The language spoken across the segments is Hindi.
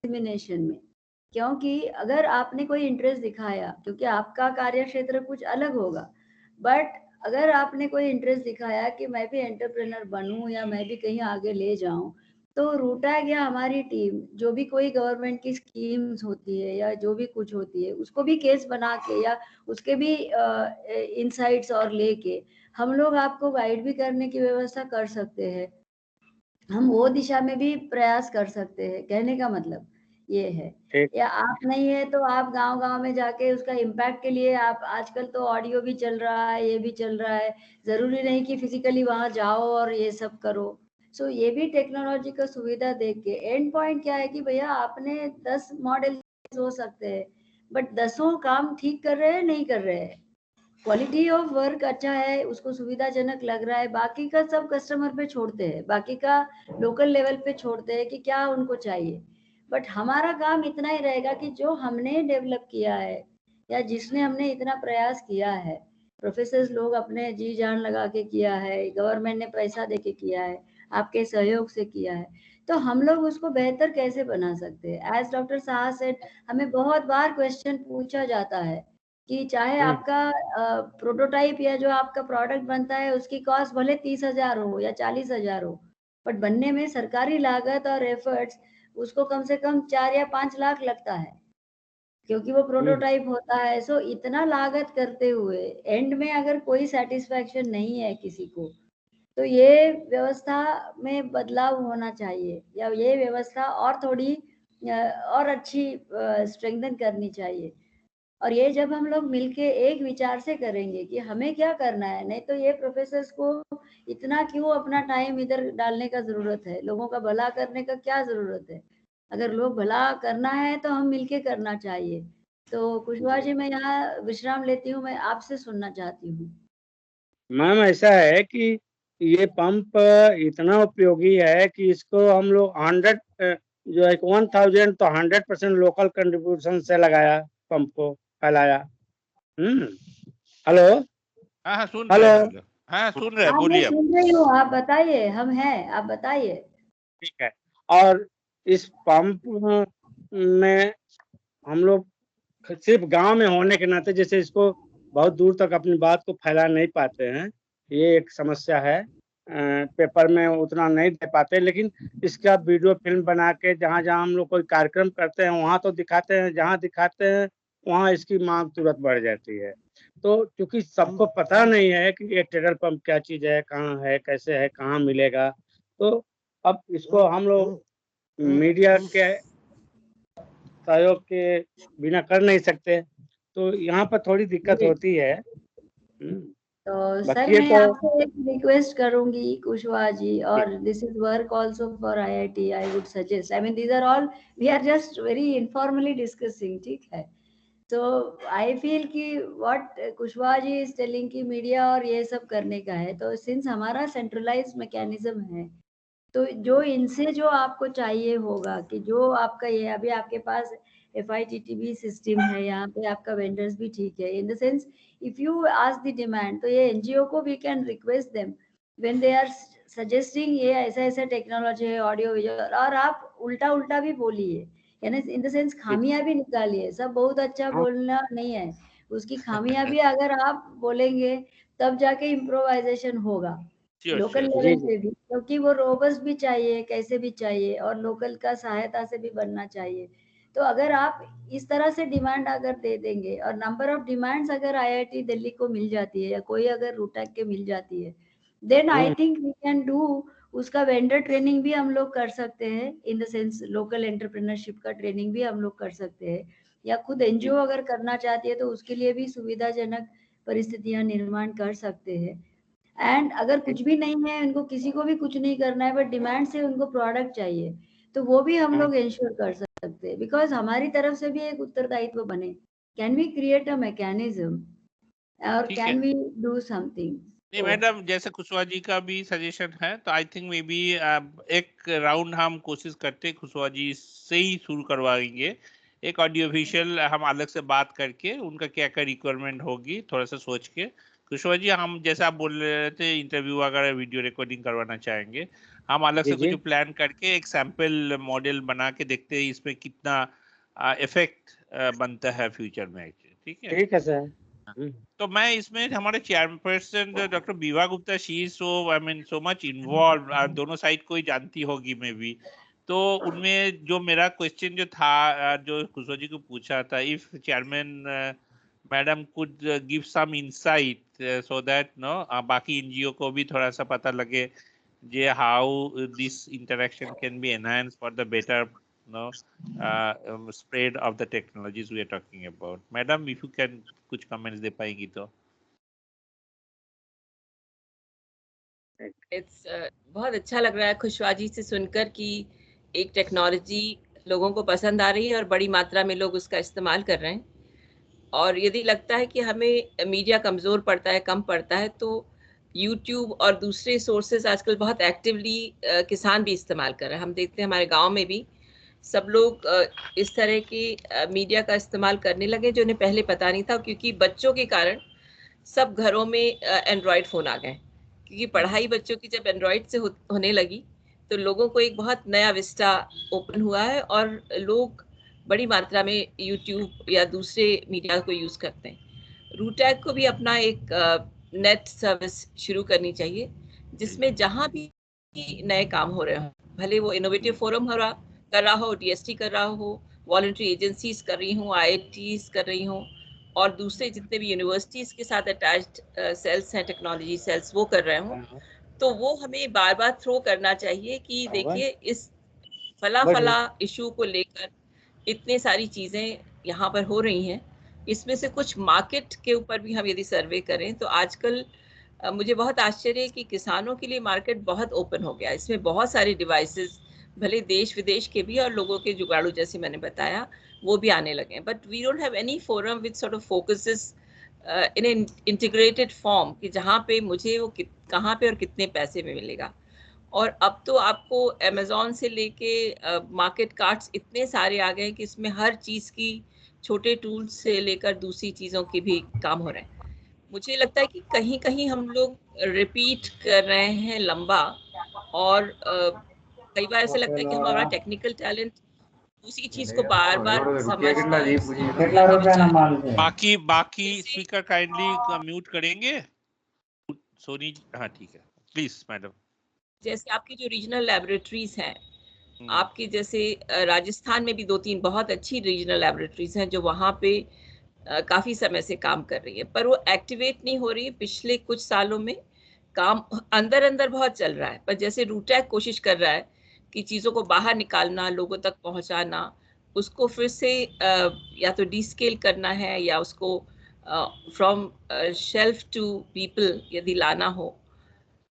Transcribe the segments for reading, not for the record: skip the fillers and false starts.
डिस्क्रिमिनेशन में, क्योंकि अगर आपने कोई इंटरेस्ट दिखाया, क्योंकि आपका कार्य क्षेत्र कुछ अलग होगा, बट अगर आपने कोई इंटरेस्ट दिखाया कि मैं भी एंटरप्रेन्योर बनूं या मैं भी कहीं आगे ले जाऊं, तो रूटा गया हमारी टीम, जो भी कोई गवर्नमेंट की स्कीम्स होती है या जो भी कुछ होती है, उसको भी केस बना के या उसके भी इनसाइट्स और लेके हम लोग आपको गाइड भी करने की व्यवस्था कर सकते हैं। हम वो दिशा में भी प्रयास कर सकते हैं, कहने का मतलब ये है। ठीक। या आप नहीं है तो आप गांव-गांव में जाके उसका इम्पैक्ट के लिए आप, आजकल तो ऑडियो भी चल रहा है, ये भी चल रहा है, ज़रूरी नहीं कि फिजिकली वहाँ जाओ और ये सब करो। सो ये भी टेक्नोलॉजी का सुविधा देख के एंड पॉइंट क्या है कि भैया आपने 10 मॉडल हो सकते हैं, बट 10 काम ठीक कर रहे हैं, नहीं कर रहे हैं। क्वालिटी ऑफ वर्क अच्छा है, उसको सुविधाजनक लग रहा है, बाकी का सब कस्टमर पे छोड़ते हैं, बाकी का लोकल लेवल पे छोड़ते हैं कि क्या उनको चाहिए। बट हमारा काम इतना ही रहेगा कि जो हमने डेवलप किया है या जिसने हमने इतना प्रयास किया है, प्रोफेसर लोग अपने जी जान लगा के किया है, गवर्नमेंट ने पैसा दे के किया है, आपके सहयोग से किया है, तो हम लोग उसको बेहतर कैसे बना सकते हैं। एज डॉक्टर साहा सेड, हमें बहुत बार क्वेश्चन पूछा जाता है कि चाहे आपका प्रोटोटाइप या जो आपका प्रोडक्ट बनता है उसकी कॉस्ट भले 30,000 हो या 40,000 हो, बट बनने में सरकारी लागत और एफर्ट्स उसको कम से कम 4 या 5 लाख लगता है, क्योंकि वो प्रोटोटाइप होता है। सो इतना लागत करते हुए एंड में अगर कोई सेटिस्फैक्शन नहीं है किसी को, तो ये व्यवस्था में बदलाव होना चाहिए या ये व्यवस्था और थोड़ी और अच्छी स्ट्रेंथन करनी चाहिए। और ये जब हम लोग मिलके एक विचार से करेंगे कि हमें क्या करना है, नहीं तो ये प्रोफेसर्स को इतना क्यों अपना टाइम इधर डालने का जरूरत है, लोगों का भला करने का क्या जरूरत है। अगर लोग भला करना है तो हम मिलके करना चाहिए। तो कुशवाहा जी, मैं यहाँ विश्राम लेती हूँ, मैं आपसे सुनना चाहती हूँ। मैम ऐसा है कि ये पंप इतना उपयोगी है कि इसको हम लोग 100 जो है 1000 तो 100% लोकल कंट्रीब्यूशन से लगाया, पंप को फैलाया। हेलो हाँ हाँ सुन रहे हेलो। हैं हम लोग, हाँ सुन रहे हैं, हाँ, मैं बोलिए आप। सुन रही हूँ, आप बताइए, हम हैं, आप बताइए। ठीक है। और इस पंप में हम लोग सिर्फ गांव में होने के नाते जैसे इसको बहुत दूर तक अपनी बात को फैला नहीं पाते हैं, ये एक समस्या है। पेपर में उतना नहीं दे पाते, लेकिन इसका वीडियो फिल्म बना के जहाँ जहाँ हम लोग कोई कार्यक्रम करते हैं वहाँ तो दिखाते हैं, जहाँ दिखाते हैं वहाँ इसकी मांग तुरंत बढ़ जाती है। तो क्योंकि सबको पता नहीं है कि ये टेडर पंप क्या चीज़ है, कहाँ है, कैसे है, कहाँ मिलेगा, तो अब इसको हम लोग मीडिया के सहयोग के बिना कर नहीं सकते, तो यहाँ पर थोड़ी दिक्कत जी। होती है। तो सर, बाकी ये मैं तो आपसे एक रिक्वेस्ट करूंगी कुशवाहा जी, और this is work also for IIT, I would suggest, I mean these are all, we are just very informally discussing, ठीक है। तो आई फील कि what Kushwaha ji is telling कि मीडिया और ये सब करने का है, तो सिंस हमारा सेंट्रलाइज मैकेनिज्म है, तो जो इनसे जो आपको चाहिए होगा कि जो आपका ये अभी आपके पास FITTB सिस्टम है, यहाँ पे आपका वेंडर्स भी ठीक है, in the sense if you ask the demand, तो ये एनजीओ को we can request them when they are suggesting ये ऐसा ऐसा टेक्नोलॉजी है ऑडियो विजुअल, और आप उल्टा उल्टा भी बोलिए, यानी इन द सेंस खामियां भी निकालिए। सब बहुत अच्छा हाँ, बोलना नहीं है, उसकी खामियां भी अगर आप बोलेंगे तब जाके इम्प्रोवाइजेशन होगा श्योर लोकल श्योर। जी लेवल जी। पे भी, क्योंकि वो रोबस्ट भी चाहिए, कैसे भी चाहिए, और लोकल का सहायता से भी बनना चाहिए। तो अगर आप इस तरह से डिमांड अगर दे देंगे, और नंबर ऑफ डिमांड्स अगर IIT दिल्ली को मिल जाती है या कोई अगर रूटैक के मिल जाती है, then I think we can do, उसका वेंडर ट्रेनिंग भी हम लोग कर सकते हैं, in the sense local entrepreneurship का ट्रेनिंग भी हम लोग कर सकते हैं, या खुद एनजीओ अगर करना चाहती है तो उसके लिए भी सुविधाजनक परिस्थितियां निर्माण कर सकते हैं। एंड अगर कुछ भी नहीं है, उनको किसी को भी कुछ नहीं करना है, बट डिमांड से उनको प्रोडक्ट चाहिए, तो वो भी हम हाँ, लोग इंश्योर कर सकते हैं, बिकॉज हमारी तरफ से भी एक उत्तरदायित्व बने। Can we create a mechanism, और ठीक है। Can we do something. नहीं तो मैडम, जैसे कुशवाहा जी का भी सजेशन है, तो आई थिंक मे बी एक राउंड हम कोशिश करते हैं कुशवाहा जी से ही शुरू करवाएंगे। एक ऑडियो विजुअल हम अलग से बात करके उनका क्या क्या रिक्वायरमेंट होगी थोड़ा सा सोच के, कुशवाहा जी हम जैसे आप बोल रहे थे इंटरव्यू वगैरह वीडियो रिकॉर्डिंग करवाना चाहेंगे, हम अलग जी से जी कुछ प्लान करके एक सैंपल मॉडल बना के देखते हैं इसमें कितना इफेक्ट बनता है फ्यूचर में। ठीक है। ठीक है सर। तो मैं इसमें हमारे chairperson doctor Biva Gupta, she is so I mean so much involve, दोनों साइड को ही जानती होगी मे भी। तो उनमें जो मेरा क्वेश्चन जो था, जो खुशबू जी को पूछा था, if chairman madam could give some insight so that no बाकी एनजीओ को भी थोड़ा सा पता लगे जे how this interaction can be enhance for the better no spread of the technologies we are talking about. Madam, if you can कुछ comments दे पाएंगी तो। बहुत अच्छा लग रहा है खुशवा जी से सुनकर कि एक टेक्नोलॉजी लोगों को पसंद आ रही है और बड़ी मात्रा में लोग उसका इस्तेमाल कर रहे हैं। और यदि लगता है कि हमें मीडिया कमज़ोर पड़ता है, कम पड़ता है, तो यूट्यूब और दूसरे सोर्सेज आजकल बहुत एक्टिवली किसान भी इस्तेमाल कर रहे हैं। हम देखते हैं हमारे गांव में भी सब लोग इस तरह की मीडिया का इस्तेमाल करने लगे जो उन्हें पहले पता नहीं था, क्योंकि बच्चों के कारण सब घरों में एंड्रॉयड फ़ोन आ गए। क्योंकि पढ़ाई बच्चों की जब एंड्रॉयड से होने लगी तो लोगों को एक बहुत नया विस्टा ओपन हुआ है और लोग बड़ी मात्रा में यूट्यूब या दूसरे मीडिया को यूज़ करते हैं। रूटैग को भी अपना एक नेट सर्विस शुरू करनी चाहिए जिसमें जहाँ भी नए काम हो रहे हो, भले वो इनोवेटिव फोरम कर रहा हो, डीएसटी कर रहा हो, वॉलंटरी एजेंसीज कर रही हूँ, आईआईटीज कर रही हूँ, और दूसरे जितने भी यूनिवर्सिटीज के साथ अटैच्ड सेल्स हैं, टेक्नोलॉजी सेल्स, वो कर रहे हूँ, तो वो हमें बार बार थ्रो करना चाहिए कि देखिए इस फला इशू को लेकर इतने सारी चीज़ें यहाँ पर हो रही हैं। इसमें से कुछ मार्केट के ऊपर भी हम यदि सर्वे करें तो आजकल मुझे बहुत आश्चर्य है कि किसानों के लिए मार्केट बहुत ओपन हो गया। इसमें बहुत सारे डिवाइसेस, भले देश विदेश के भी और लोगों के जुगाड़ू जैसे मैंने बताया वो भी आने लगे हैं, but we don't have any forum which sort of focuses in an integrated form कि जहाँ पे मुझे वो कहाँ पे और कितने पैसे में मिलेगा। और अब तो आपको अमेज़न से लेके मार्केट कार्ट्स इतने सारे आ गए कि इसमें हर चीज़ की, छोटे टूल्स से लेकर दूसरी चीज़ों के भी काम हो रहे हैं। मुझे लगता है कि कहीं कहीं हम लोग रिपीट कर रहे हैं लंबा, और कई बार ऐसा लगता है कि हमारा टेक्निकल टैलेंट उसी चीज़ को बार बार समझना, बाकी स्पीकर काइंडली म्यूट करेंगे। सोनी, हाँ ठीक है, प्लीज मैडम। जैसे आपकी जो रीजनल लैबोरेटरीज हैं, आपकी जैसे राजस्थान में भी 2-3 बहुत अच्छी रीजनल लैबोरेटरीज हैं जो वहाँ पे काफ़ी समय से काम कर रही है, पर वो एक्टिवेट नहीं हो रही है। पिछले कुछ सालों में काम अंदर अंदर बहुत चल रहा है, पर जैसे रूटैग कोशिश कर रहा है कि चीज़ों को बाहर निकालना, लोगों तक पहुँचाना, उसको फिर से या तो डीस्केल करना है या उसको फ्रॉम शेल्फ टू पीपल यदि लाना हो,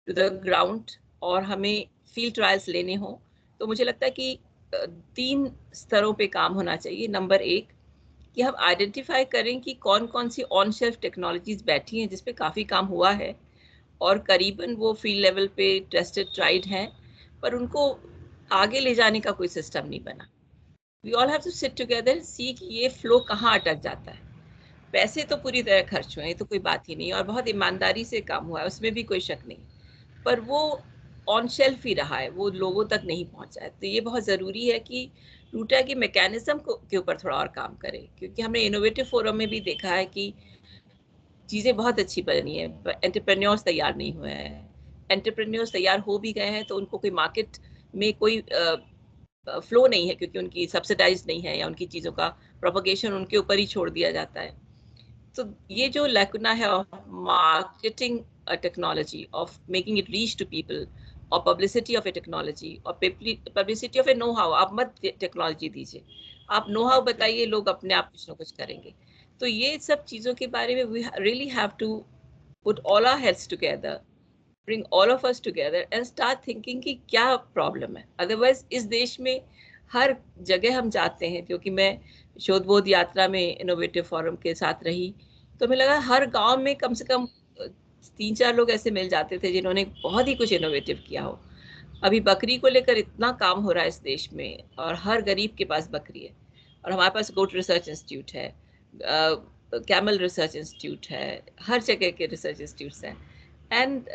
टू द ग्राउंड, और हमें फील्ड ट्रायल्स लेने हों, तो मुझे लगता है कि 3 स्तरों पे काम होना चाहिए। नंबर 1 कि हम आइडेंटिफाई करें कि कौन कौन सी ऑन शेल्फ टेक्नोलॉजीज बैठी हैं जिस पे काफ़ी काम हुआ है और करीबन वो फील्ड लेवल पे टेस्टेड ट्राइड हैं, पर उनको आगे ले जाने का कोई सिस्टम नहीं बना। We all have to sit together, see कि ये फ्लो कहाँ अटक जाता है। पैसे तो पूरी तरह खर्च हुए हैं, तो कोई बात ही नहीं, और बहुत ईमानदारी से काम हुआ है, उसमें भी कोई शक नहीं, पर वो ऑन शेल्फ ही रहा है, वो लोगों तक नहीं पहुंचा है। तो ये बहुत ज़रूरी है कि रूटैग के मैकेनिज्म के ऊपर थोड़ा और काम करें, क्योंकि हमने इनोवेटिव फोरम में भी देखा है कि चीज़ें बहुत अच्छी बनी है, एंटरप्रेन्योर्स तैयार नहीं हुए हैं। एंटरप्रेन्योर्स तैयार हो भी गए हैं तो उनको कोई मार्केट में कोई फ्लो नहीं है, क्योंकि उनकी सब्सिडाइज नहीं है या उनकी चीज़ों का प्रोपगेशन उनके ऊपर ही छोड़ दिया जाता है। तो ये जो लैकुना है of marketing a technology, of making it reach to people, or publicity of a technology, or publicity of a know-how, आप मत टेक्नोलॉजी दीजिए, आप नो हाउ बताइए, लोग अपने आप कुछ ना कुछ करेंगे। तो ये सब चीज़ों के बारे में we really have to put all our heads together, bring all of us together and start thinking कि क्या प्रॉब्लम है। अदरवाइज इस देश में हर जगह हम जाते हैं, क्योंकि मैं शोध बोध यात्रा में इनोवेटिव फोरम के साथ रही, तो हमें लगा हर गांव में कम से कम 3-4 लोग ऐसे मिल जाते थे जिन्होंने बहुत ही कुछ इनोवेटिव किया हो। अभी बकरी को लेकर इतना काम हो रहा है इस देश में, और हर गरीब के पास बकरी है, और हमारे पास गोट रिसर्च इंस्टीट्यूट है, कैमल रिसर्च इंस्टीट्यूट है, हर जगह के रिसर्च इंस्टीट्यूट्स हैं। And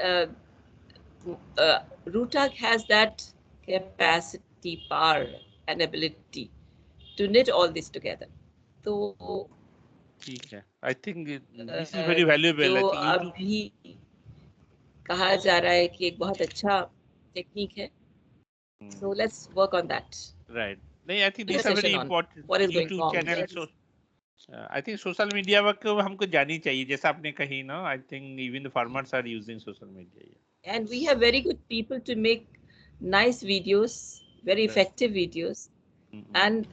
RUTAG has that capacity, power, and ability to knit all this together. So ठीक है, I think this is very valuable. I जो think YouTube अभी कहा जा रहा है कि एक बहुत अच्छा टेक्निक है. So let's work on that. right. नहीं, I think these are Session very on important. what is going YouTube wrong. channel. So I think social media को हमको जानी चाहिए, जैसा आपने कही ना. I think even the farmers are using social media. And we have very good people to make nice videos, very effective videos, and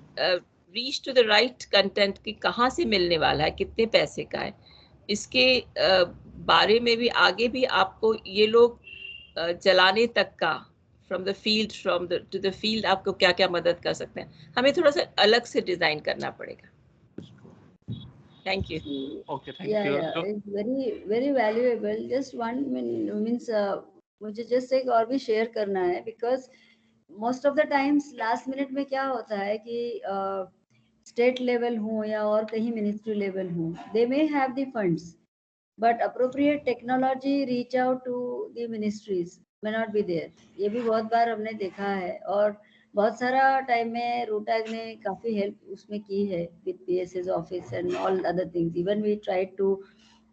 reach to the right content कि कहाँ से मिलने वाला है, कितने पैसे का है, इसके बारे में भी आगे भी आपको ये लोग चलाने तक का from the field to the field आपको क्या क्या मदद कर सकते हैं, हमें थोड़ा सा अलग से डिजाइन करना पड़ेगा. Thank you. Okay, thank you. Yeah, it's very valuable. Just one means मुझे just एक और भी share करना है, because most of the times last minute में क्या होता है कि state level हो या और कहीं ministry level हो, they may have the funds, but appropriate technology reach out to the ministries may not be there. ये भी बहुत बार हमने देखा है, और बहुत सारा टाइम में रूटैग ने काफी हेल्प उसमें की है with PSS office and all other things. Even we tried to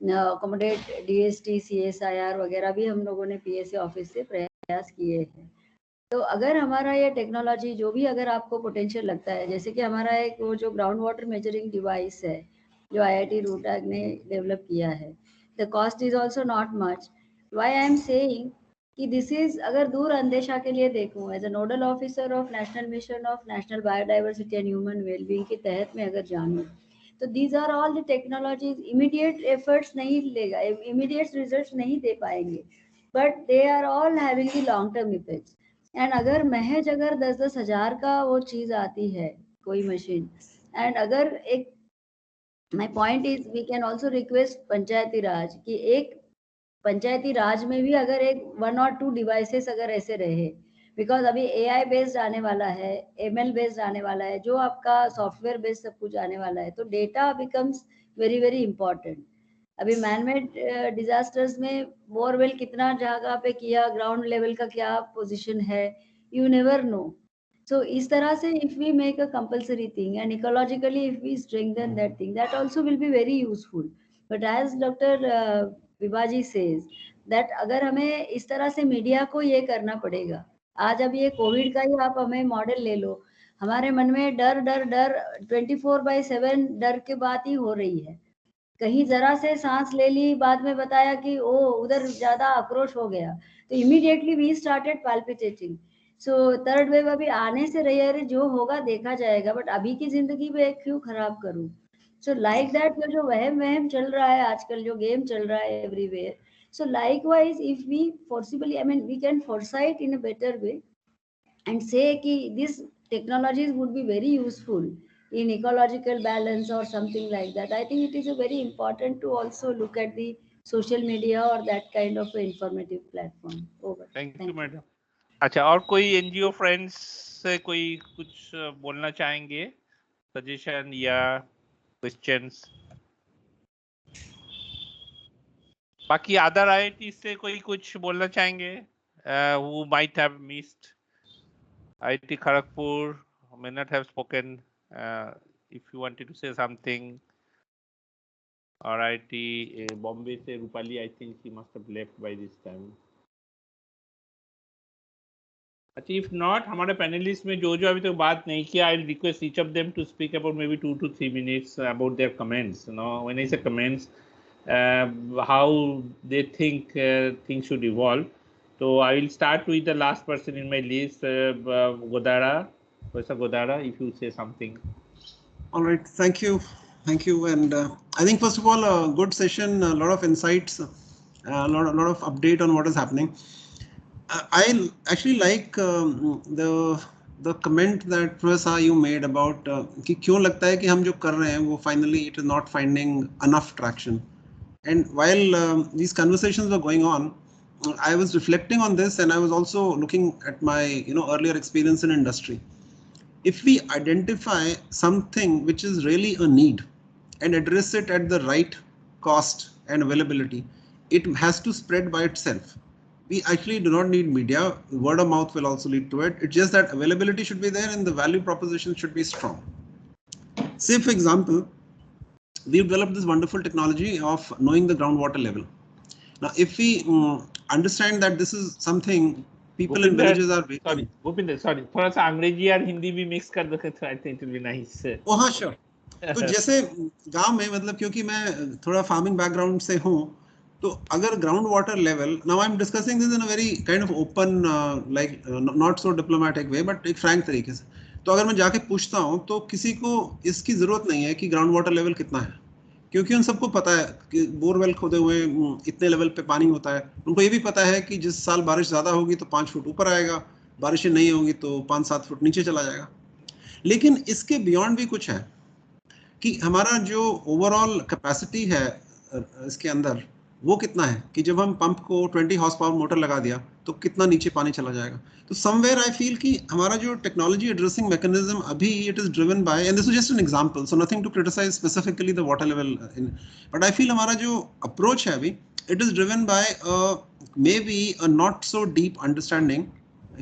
accommodate DST CSIR वगैरह भी हम लोगों ने PSA ऑफिस से प्रयास किए हैं. तो अगर हमारा ये टेक्नोलॉजी जो भी अगर आपको पोटेंशियल लगता है, जैसे कि हमारा एक वो जो ग्राउंड वाटर मेजरिंग डिवाइस है जो IIT रूटैग ने डेवलप किया है, the cost is also not much. Why I am saying कि this is, अगर दूर अंदेशा के लिए देखूं, as a nodal officer of national mission of national biodiversity and human wellbeing के तहत में अगर जानूं, तो these are all the technologies. immediate efforts नहीं लेगा, immediate results नहीं दे पाएंगे, but they are all having the long term effects. and अगर महज अगर 10-10 हजार का वो चीज आती है कोई मशीन, एंड अगर एक my point is we can also request पंचायती राज कि एक पंचायती राज में भी अगर एक 1 or 2 डिवाइसेस अगर ऐसे रहे, बिकॉज अभी AI बेस्ड आने वाला है, ML बेस्ड आने वाला है, जो आपका सॉफ्टवेयर बेस्ड सब कुछ आने वाला है, तो data becomes very very important. अभी मैनमेड डिजास्टर्स में बोरवेल कितना जगह पे किया, ग्राउंड लेवल का क्या पोजीशन है, यू नेवर नो. So इस तरह से if we make a compulsory thing and ecologically if we strengthen that thing, that also will be very useful. But as Dr. Vibaji says that अगर हमें इस तरह से मीडिया को ये करना पड़ेगा, आज अब ये कोविड का ही आप हमें मॉडल ले लो, हमारे मन में डर डर डर 24/7 डर के बात ही हो रही है. कहीं जरा से सांस ले ली, बाद में बताया कि ओ उधर ज्यादा आक्रोश हो गया, तो immediately we started palpitating. So third wave अभी आने से रही है, अरे जो होगा देखा जाएगा, बट अभी की जिंदगी में क्यों खराब करूं. सो लाइक दैट जो वहम चल रहा है आजकल, जो गेम चल रहा है everywhere, so likewise if we forcibly, I mean we can foresight in a better way and say कि this technologies would be very useful in ecological balance or something like that. I think it is a very important to also look at the social media or that kind of informative platform. Over. Thank you, madam. अच्छा, और कोई NGO फ्रेंड्स से कोई कुछ बोलना चाहेंगे, सजेशन या क्वेश्चंस? बाकी अदर IIT से कोई कुछ बोलना चाहेंगे? Who might have missed? IIT Kharagpur may not have spoken. If you wanted to say something, or IIT Bombay से Rupali, I think she must have left by this time. अच्छा, if not, हमारे पैनलिस्ट में जो अभी तक बात नहीं किया, I'll request each of them to speak about maybe 2 to 3 minutes about their comments. You know, when I say comments, how they think things should evolve. So I will start with the last person in my list, Godara. Professor Godara, if you say something. All right, thank you, and I think first of all a good session, a lot of insights, a lot of update on what is happening. I actually like the comment that Professor you made about कि क्यों लगता है कि हम जो कर रहे हैं वो finally it is not finding enough traction. And while these conversations were going on, I was reflecting on this, and I was also looking at my earlier experience in industry. If we identify something which is really a need and address it at the right cost and availability, it has to spread by itself. we actually do not need media. Word of mouth will also lead to it. It's just that availability should be there and the value proposition should be strong. Say for example, we've developed this wonderful technology of knowing the groundwater level. Now if we understand that this is something people in villages are waiting. Bhupinder, sorry, थोड़ा सा अंग्रेजी और हिंदी भी मिक्स कर दो तो I think it will be nice. Oh हाँ, sure. तो जैसे गांव में, मतलब क्योंकि मैं थोड़ा फार्मिंग बैकग्राउंड से हूँ, तो अगर ground water level, now I am discussing this in a very kind of open, like not so diplomatic way, but एक फ्रैंक तरीके से, तो अगर मैं जाके पूछता हूँ तो किसी को इसकी जरूरत नहीं है कि ग्राउंड वाटर लेवल कितना है, क्योंकि उन सबको पता है कि बोरवेल खोदे हुए इतने लेवल पे पानी होता है। उनको ये भी पता है कि जिस साल बारिश ज़्यादा होगी तो 5 फुट ऊपर आएगा, बारिशें नहीं होगी तो 5-7 फुट नीचे चला जाएगा। लेकिन इसके बियॉन्ड भी कुछ है कि हमारा जो ओवरऑल कैपेसिटी है इसके अंदर, वो कितना है कि जब हम पंप को 20 हॉर्स पावर मोटर लगा दिया तो कितना नीचे पानी चला जाएगा। तो समवेयर आई फील कि हमारा जो टेक्नोलॉजी एड्रेसिंग मैकेनिज्म अभी, it is driven by, and this is just an example, so nothing to criticise specifically the water level, but I feel हमारा जो अप्रोच है अभी, it is driven by maybe a not so deep understanding,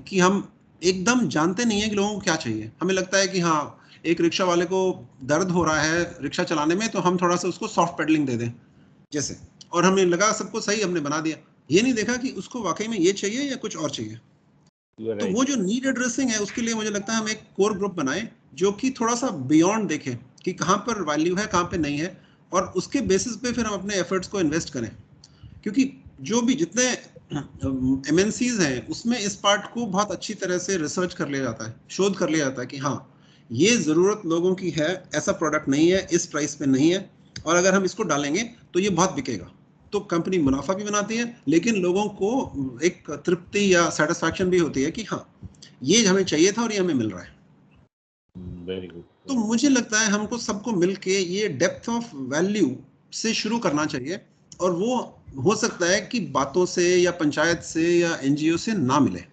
कि हम एकदम जानते नहीं है कि लोगों को क्या चाहिए। हमें लगता है कि हाँ, एक रिक्शा वाले को दर्द हो रहा है रिक्शा चलाने में, तो हम थोड़ा सा उसको सॉफ्ट पेडलिंग दे दें जैसे, और हमने लगा सबको सही, हमने बना दिया, ये नहीं देखा कि उसको वाकई में ये चाहिए या कुछ और चाहिए। तो वो जो नीड एड्रेसिंग है, उसके लिए मुझे लगता है हम एक कोर ग्रुप बनाएं जो कि थोड़ा सा बियॉन्ड देखे कि कहाँ पर वैल्यू है, कहाँ पे नहीं है, और उसके बेसिस पे फिर हम अपने एफर्ट्स को इन्वेस्ट करें। क्योंकि जो भी जितने MNCs हैं उसमें इस पार्ट को बहुत अच्छी तरह से रिसर्च कर लिया जाता है, शोध कर लिया जाता है कि हाँ, ये ज़रूरत लोगों की है, ऐसा प्रोडक्ट नहीं है, इस प्राइस पे नहीं है, और अगर हम इसको डालेंगे तो ये बहुत बिकेगा। तो कंपनी मुनाफा भी बनाती है, लेकिन लोगों को एक तृप्ति या सेटिस्फैक्शन भी होती है कि हाँ, ये हमें चाहिए था और ये हमें मिल रहा है। Very good. तो मुझे लगता है हमको सबको मिलके ये डेप्थ ऑफ वैल्यू से शुरू करना चाहिए, और वो हो सकता है कि बातों से या पंचायत से या NGO से ना मिले,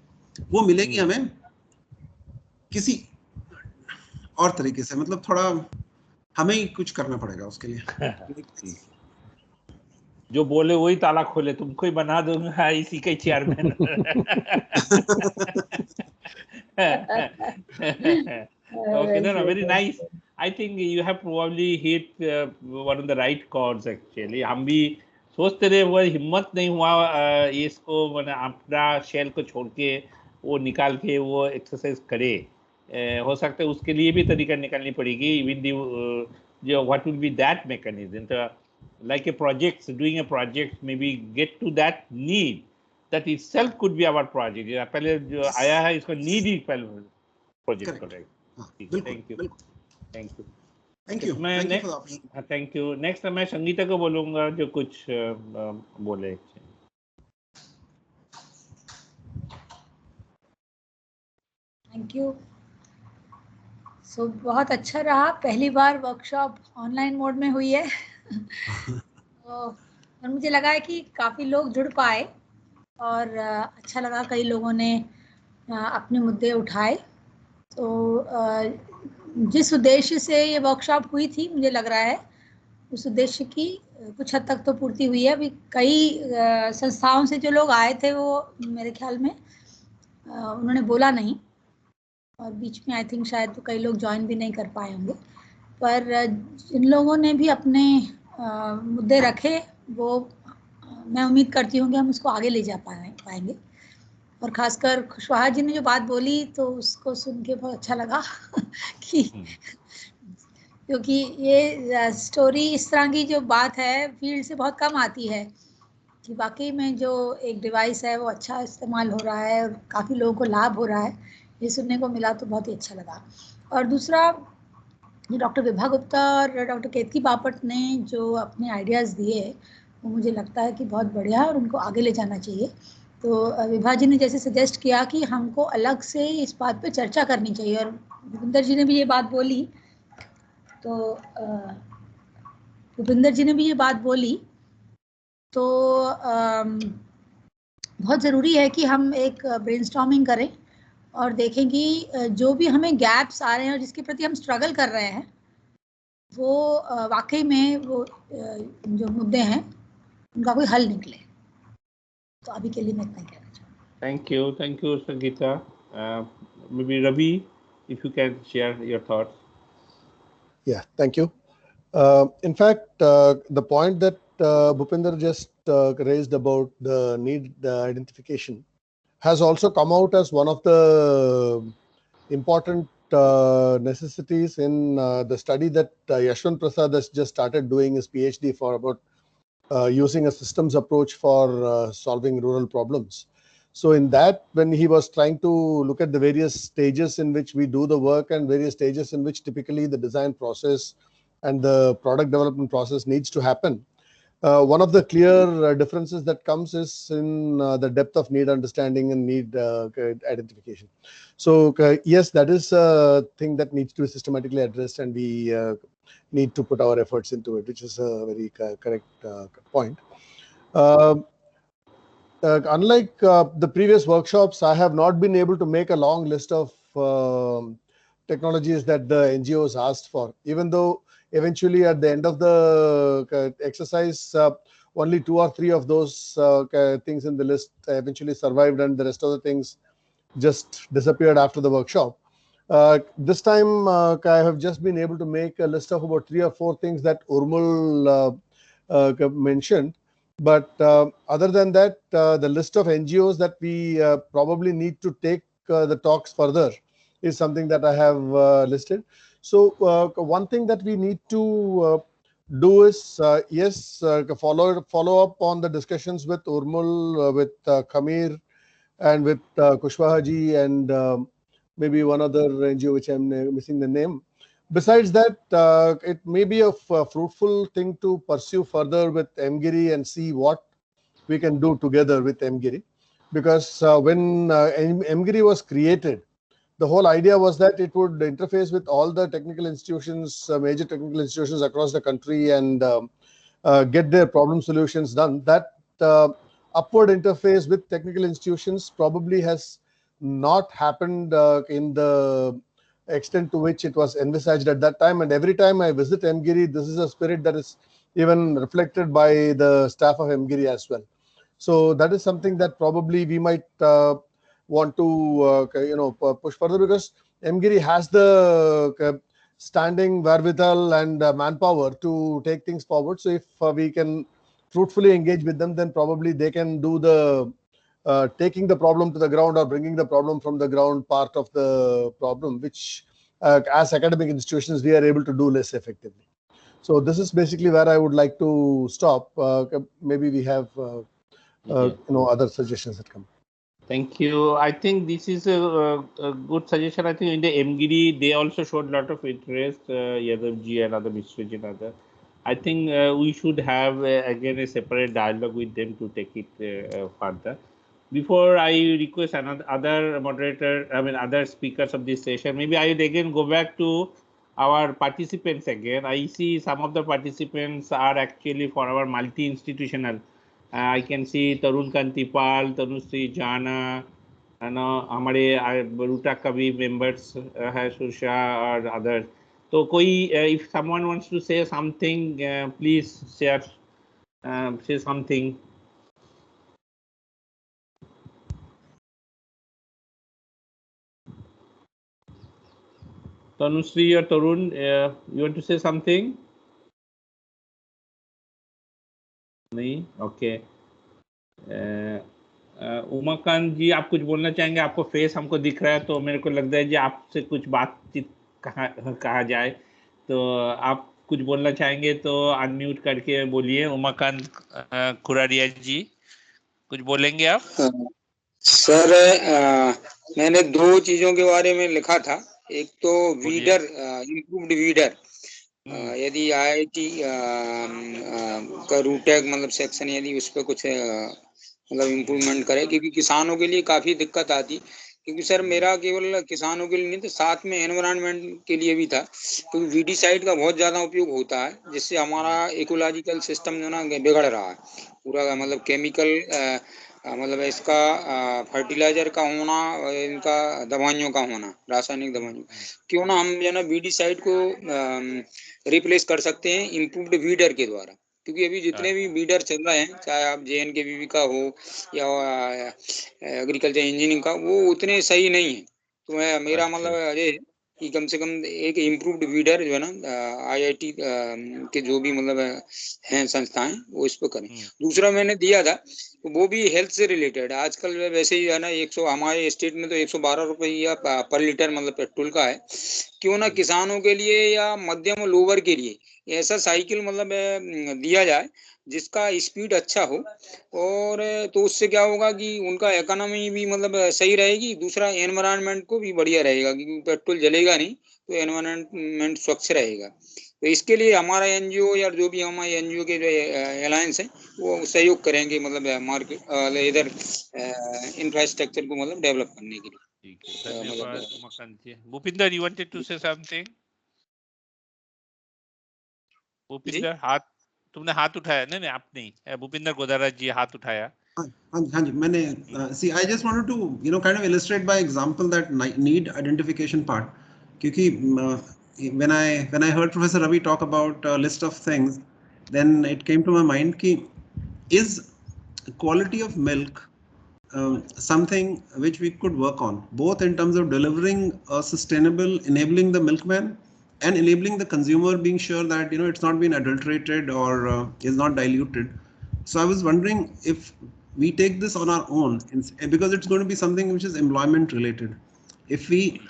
वो मिलेगी हमें किसी और तरीके से, मतलब थोड़ा हमें ही कुछ करना पड़ेगा उसके लिए। जो बोले वही ताला खोले, तुमको ही बना दूंगा इसी के chairman. Okay, no, very nice. I think you have probably hit one of the right chords actually. हम भी सोचते रहे, वो हिम्मत नहीं हुआ इसको, मैंने अपना शेल को छोड़ के वो निकाल के वो एक्सरसाइज करे। हो सकता है उसके लिए भी तरीका निकालनी पड़ेगी, इवन दी जो what will be that mechanism, तो like a project, doing a project, maybe get to that need, that itself could be our project. पहले जो आया है इसको need ही पहले project करेगा। Thank you। Thank you। Next मैं संगीता को बोलूँगा जो कुछ बोले। Thank you। So बहुत अच्छा रहा, पहली बार वर्कशॉप ऑनलाइन मोड में हुई है। और मुझे लगा है कि काफ़ी लोग जुड़ पाए, और अच्छा लगा, कई लोगों ने अपने मुद्दे उठाए। तो जिस उद्देश्य से ये वर्कशॉप हुई थी, मुझे लग रहा है उस उद्देश्य की कुछ हद तक तो पूर्ति हुई है। अभी कई संस्थाओं से जो लोग आए थे, वो मेरे ख्याल में उन्होंने बोला नहीं, और बीच में आई थिंक शायद तो कई लोग ज्वाइन भी नहीं कर पाए होंगे, पर जिन लोगों ने भी अपने मुद्दे रखे, वो मैं उम्मीद करती हूँ कि हम उसको आगे ले जा पाएंगे। और ख़ासकर खुशवाहा जी ने जो बात बोली, तो उसको सुन के बहुत अच्छा लगा कि क्योंकि ये स्टोरी, इस तरह की जो बात है, फील्ड से बहुत कम आती है, कि वाकई में जो एक डिवाइस है वो अच्छा इस्तेमाल हो रहा है और काफ़ी लोगों को लाभ हो रहा है, ये सुनने को मिला, तो बहुत ही अच्छा लगा। और दूसरा, डॉक्टर विभा गुप्ता और डॉक्टर केतकी बापट ने जो अपने आइडियाज़ दिए, वो मुझे लगता है कि बहुत बढ़िया है और उनको आगे ले जाना चाहिए। तो विभा जी ने जैसे सजेस्ट किया कि हमको अलग से इस बात पे चर्चा करनी चाहिए, और भूपिंदर जी ने भी ये बात बोली, तो भूपिंदर जी ने भी ये बात बोली, तो बहुत ज़रूरी है कि हम एक ब्रेनस्टॉर्मिंग करें और देखें कि जो भी हमें गैप्स आ रहे हैं और जिसके प्रति हम स्ट्रगल कर रहे हैं, वो वाकई में वो जो मुद्दे हैं उनका कोई हल निकले। तो अभी के लिए मैं इतना कहना चाहूँगी। Thank you, Sangeeta. Maybe Ravi, if you can share your thoughts. Yeah, thank you. In fact, the point that Bhupinder just raised about the need identification has also come out as one of the important necessities in the study that Yashwant Prasad has just started doing his PhD for about using a systems approach for solving rural problems. So in that, when he was trying to look at the various stages in which we do the work and various stages in which typically the design process and the product development process needs to happen, one of the clear differences that comes is in the depth of need understanding and need identification. So yes, that is a thing that needs to be systematically addressed, and we need to put our efforts into it, which is a very correct point. Unlike the previous workshops, I have not been able to make a long list of technologies that the NGOs asked for, even though eventually at the end of the exercise, only 2 or 3 of those things in the list eventually survived, and the rest of the things just disappeared after the workshop. This time, I have just been able to make a list of about 3 or 4 things that Urmil mentioned. But other than that, the list of NGOs that we probably need to take the talks further is something that I have listed. So one thing that we need to do is, yes, follow up on the discussions with Urmil, with Khamir, and with Kushwaha ji, and maybe one other NGO which I'm missing the name. Besides that, it may be a fruitful thing to pursue further with MGIRI and see what we can do together with MGIRI. Because when MGIRI was created, the whole idea was that it would interface with all the technical institutions, major technical institutions across the country, and get their problem solutions done. That upward interface with technical institutions probably has not happened in the extent to which it was envisaged at that time. And every time I visit MGIRI, this is a spirit that is even reflected by the staff of MGIRI as well. So that is something that probably we might want to push further, because MGIRI has the standing wherewithal and manpower to take things forward. So if we can fruitfully engage with them, then probably they can do the taking the problem to the ground or bringing the problem from the ground part of the problem, which as academic institutions we are able to do less effectively. So this is basically where I would like to stop. Maybe we have other suggestions that come. Thank you. I think this is a good suggestion. I think in the MGIRI, they also showed a lot of interest, Yadav ji and other Mr. ji and other. I think we should have, again, a separate dialogue with them to take it further. Before I request other speakers of this session, maybe I would again go back to our participants again. I see some of the participants are actually for our multi-institutional. I can see Tarun Kantipal, Tanushree Jana, हमारे रूटा का भी members है सुषा और others. तो कोई if someone wants to say something, please share, say something. Tanushree or Tarun, you want to say something? नहीं, okay. उमाकांत जी, आप कुछ बोलना चाहेंगे? आपको फेस हमको दिख रहा है, तो मेरे को लगता है जी आपसे कुछ बातचीत कहा जाए, तो आप कुछ बोलना चाहेंगे तो अनम्यूट करके बोलिए। उमाकांत कुरारिया जी, कुछ बोलेंगे आप? सर, मैंने 2 चीजों के बारे में लिखा था। एक तो वीडर, इम्प्रूव्ड वीडर, यदि IIT का रूटेक मतलब सेक्शन यदि उस पर कुछ मतलब इम्प्रूवमेंट करे, क्योंकि किसानों के लिए काफी दिक्कत आती, क्योंकि सर मेरा केवल किसानों के लिए नहीं था, साथ में एनवायरनमेंट के लिए भी था, क्योंकि वीडीसाइड का बहुत ज्यादा उपयोग होता है, जिससे हमारा इकोलॉजिकल सिस्टम जो ना बिगड़ रहा है पूरा, मतलब केमिकल मतलब इसका फर्टिलाइजर का होना, इनका दवाइयों का होना, रासायनिक दवाइयों, क्यों ना हम जो ना वीडीसाइड को रिप्लेस कर सकते हैं इम्प्रूव्ड वीडर के द्वारा, क्योंकि अभी जितने भी बीडर चल रहे हैं, चाहे आप JNKVB का हो या एग्रीकल्चर इंजीनियरिंग का, वो उतने सही नहीं है। तो मेरा मतलब ये कि कम से कम एक इम्प्रूव्ड बीडर जो है ना IIT के जो भी मतलब हैं संस्थाएं, वो इस पर करें। दूसरा मैंने दिया था तो वो भी हेल्थ से रिलेटेड। आजकल वैसे ही है ना 100 हमारे स्टेट में तो 112 रुपये पर लीटर मतलब पेट्रोल का है। क्यों ना किसानों के लिए या मध्यम लोअर के लिए ऐसा साइकिल मतलब दिया जाए जिसका स्पीड अच्छा हो, और तो उससे क्या होगा कि उनका इकोनॉमी भी मतलब सही रहेगी, दूसरा एनवायरनमेंट को भी बढ़िया रहेगा, क्योंकि पेट्रोल जलेगा नहीं तो एनवायरनमेंट स्वच्छ रहेगा। तो इसके लिए हमारा NGO या जो भी हमारे NGO के जो अलायंस है वो सहयोग करेंगे, मतलब मार्केट इधर इंफ्रास्ट्रक्चर को मतलब डेवलप करने के लिए। ठीक है, धन्यवाद उमाकांत जी। Bhupinder, you wanted to say something? Bhupinder, हाथ तुमने हाथ उठाया? नहीं आप नहीं, भूपिंदर गोदारा जी हाथ उठाया। हाँ जी, मैंने see I just wanted to kind of illustrate by example that need identification part, क्योंकि when I heard Professor Ravi talk about a list of things, then it came to my mind कि is quality of milk something which we could work on, both in terms of delivering a sustainable, enabling the milkman and enabling the consumer, being sure that it's not been adulterated or is not diluted. So I was wondering if we take this on our own, because it's going to be something which is employment related. If we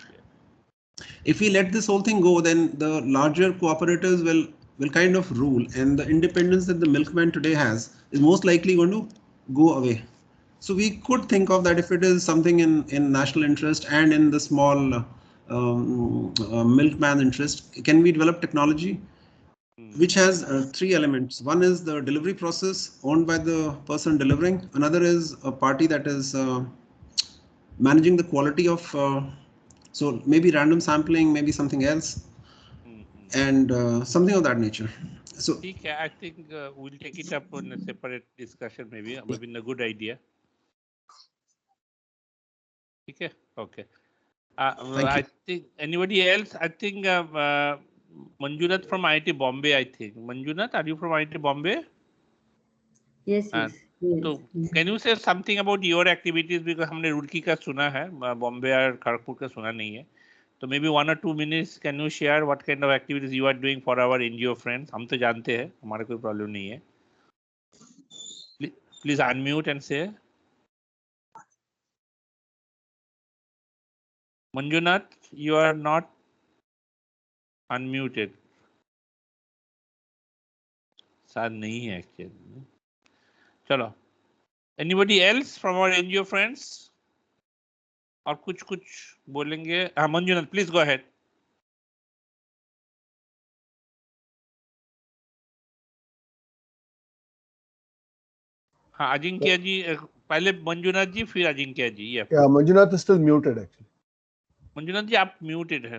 let this whole thing go, then the larger cooperatives will kind of rule, and the independence that the milkman today has is most likely going to go away. So we could think of that if it is something in national interest and in the small milkman interest. Can we develop technology which has three elements? One is the delivery process owned by the person delivering. Another is a party that is managing the quality of, so maybe random sampling, maybe something else, and something of that nature. So I think we'll take it up in a separate discussion, maybe. Maybe a good idea. Okay. Okay. I think anybody else? I think Manjunath from IIT Bombay. I think Manjunath, are you from IIT Bombay? Yes. So can you say something about your activities, because हमने रुड़की का सुना है, बॉम्बे और खड़गपुर का सुना नहीं है, तो maybe 1 or 2 minutes can you share what kind of activities you are doing for our NGO friends? हम तो जानते हैं, हमारा कोई प्रॉब्लम नहीं है. Please unmute and say. Manjunath, you are not unmuted. शायद नहीं है actually. चलो. Anybody else from our NGO friends? और कुछ बोलेंगे? हाँ, Manjunath, please go ahead. हाँ, अजिंक्य जी, पहले मंजुनाथ जी फिर अजिंक्य जी. Yeah, Manjunath is still muted actually. Manjunath जी आप म्यूटेड है.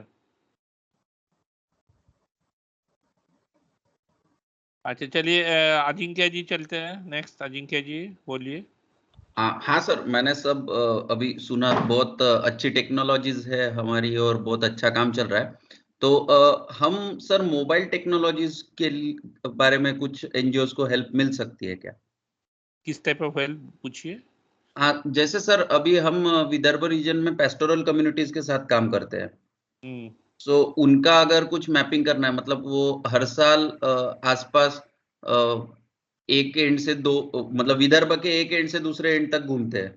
अच्छा चलिए अजिंक्य जी चलते हैं. नेक्स्ट अजिंक्य जी बोलिए. हाँ सर, मैंने सब अभी सुना, बहुत अच्छी टेक्नोलॉजीज है हमारी और बहुत अच्छा काम चल रहा है. तो हम सर मोबाइल टेक्नोलॉजीज के बारे में कुछ NGOs को हेल्प मिल सकती है क्या? किस टाइप ऑफ हेल्प पूछिए. हाँ, जैसे सर अभी हम विदर्भ रीजन में पेस्टोरल कम्युनिटीज के साथ काम करते हैं. सो उनका अगर कुछ मैपिंग करना है, मतलब वो हर साल आसपास एक एंड से दो, मतलब विदर्भ के एक एंड से दूसरे एंड तक घूमते हैं.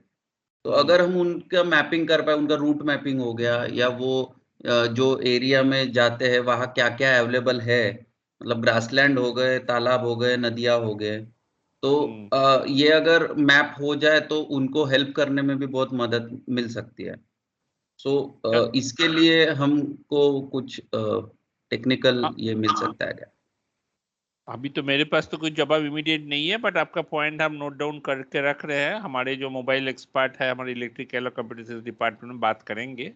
तो अगर हम उनका मैपिंग कर पाए, उनका रूट मैपिंग हो गया, या वो जो एरिया में जाते हैं वहाँ क्या क्या अवेलेबल है, मतलब ग्रासलैंड हो गए, तालाब हो गए, नदियां हो गए, तो ये अगर मैप हो जाए तो उनको हेल्प करने में भी बहुत मदद मिल सकती है. सो इसके लिए हमको कुछ टेक्निकल ये मिल सकता है क्या? अभी तो मेरे पास तो कोई जवाब इमीडिएट नहीं है, बट आपका पॉइंट हम नोट डाउन करके रख रहे हैं. हमारे जो मोबाइल एक्सपर्ट है हमारे इलेक्ट्रिकल और कंप्यूटर डिपार्टमेंट में बात करेंगे.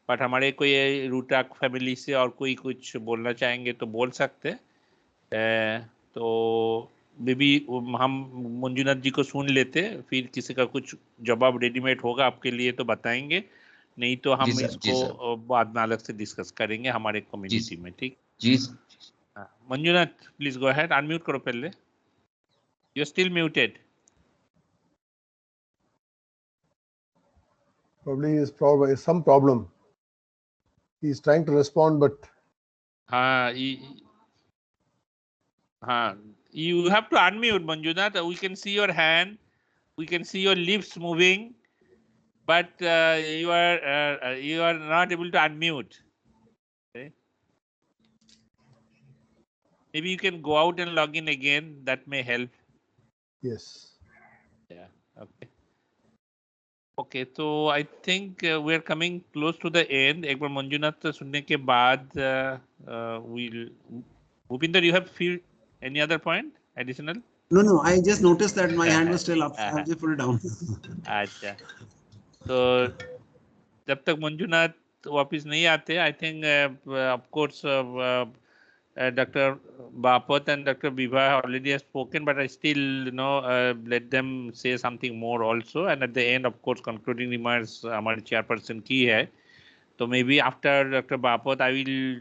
बट हमारे कोई रूटाक फैमिली से और कोई कुछ बोलना चाहेंगे तो बोल सकते हैं. तो बेबी हम मंजुनाथ जी को सुन लेते, फिर किसी का कुछ जवाब रेडीमेड होगा आपके लिए तो बताएंगे, नहीं तो हम इसको बाद में अलग से डिस्कस करेंगे हमारे कम्युनिटी में. ठीक जी. Manjunath please go ahead, unmute करो पहले. You're still muted. Probably is some problem. He's trying to respond, but you have to unmute, Manjunath. We can see your hand. We can see your lips moving, but you are not able to unmute. Okay. Maybe you can go out and log in again. That may help. yes. Yeah. Okay. Okay. So I think we're coming close to the end. एक बार मंजुनाथ सुनने के बाद we'll. Bhupinder, you have any other point additional? No. I just noticed that my hand was still up. I've just put it down. अच्छा. तो जब तक मंजुनाथ वापस नहीं आते, I think of course Dr. Bapat and Dr. Vibha already have spoken, but I still let them say something more also. And at the end, of course, concluding remarks हमारे chairperson की है. So maybe after Dr. Bapat, I will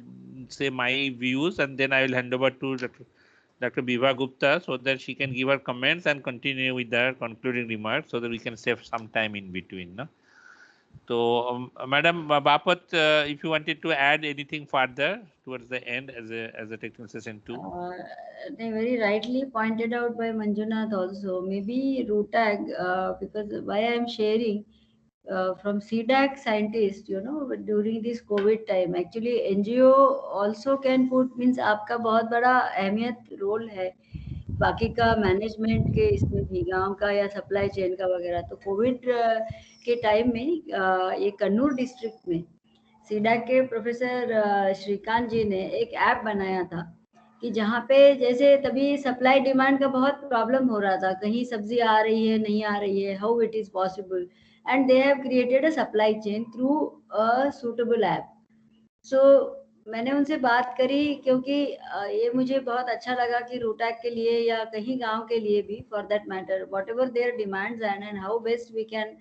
say my views, and then I will hand over to Dr. Vibha Gupta so that she can give her comments and continue with her concluding remarks so that we can save some time in between. No? So, Madam Bapat, if you wanted to add anything further towards the end as a technical session 2. They very rightly pointed out by Manjunath also. Maybe RUTAG, because why I am sharing from CDAC scientists, during this COVID time, actually NGO also can put, means आपका बहुत बड़ा अहमियत रोल है बाकी का मैनेजमेंट के इसमें भी गांव का या सप्लाई चेन का वगैरह. तो कोविड के टाइम में ये कन्नूर डिस्ट्रिक्ट में सीडैक के प्रोफेसर श्रीकांत जी ने एक ऐप बनाया था कि जहाँ पे जैसे तभी सप्लाई डिमांड का बहुत प्रॉब्लम हो रहा था, कहीं सब्जी आ रही है नहीं आ रही है, how it is possible, and they have created a supply chain through a suitable app. So मैंने उनसे बात करी क्योंकि ये मुझे बहुत अच्छा लगा कि रूटैक के लिए या कहीं गांव के लिए भी for that matter whatever their demands and how best we can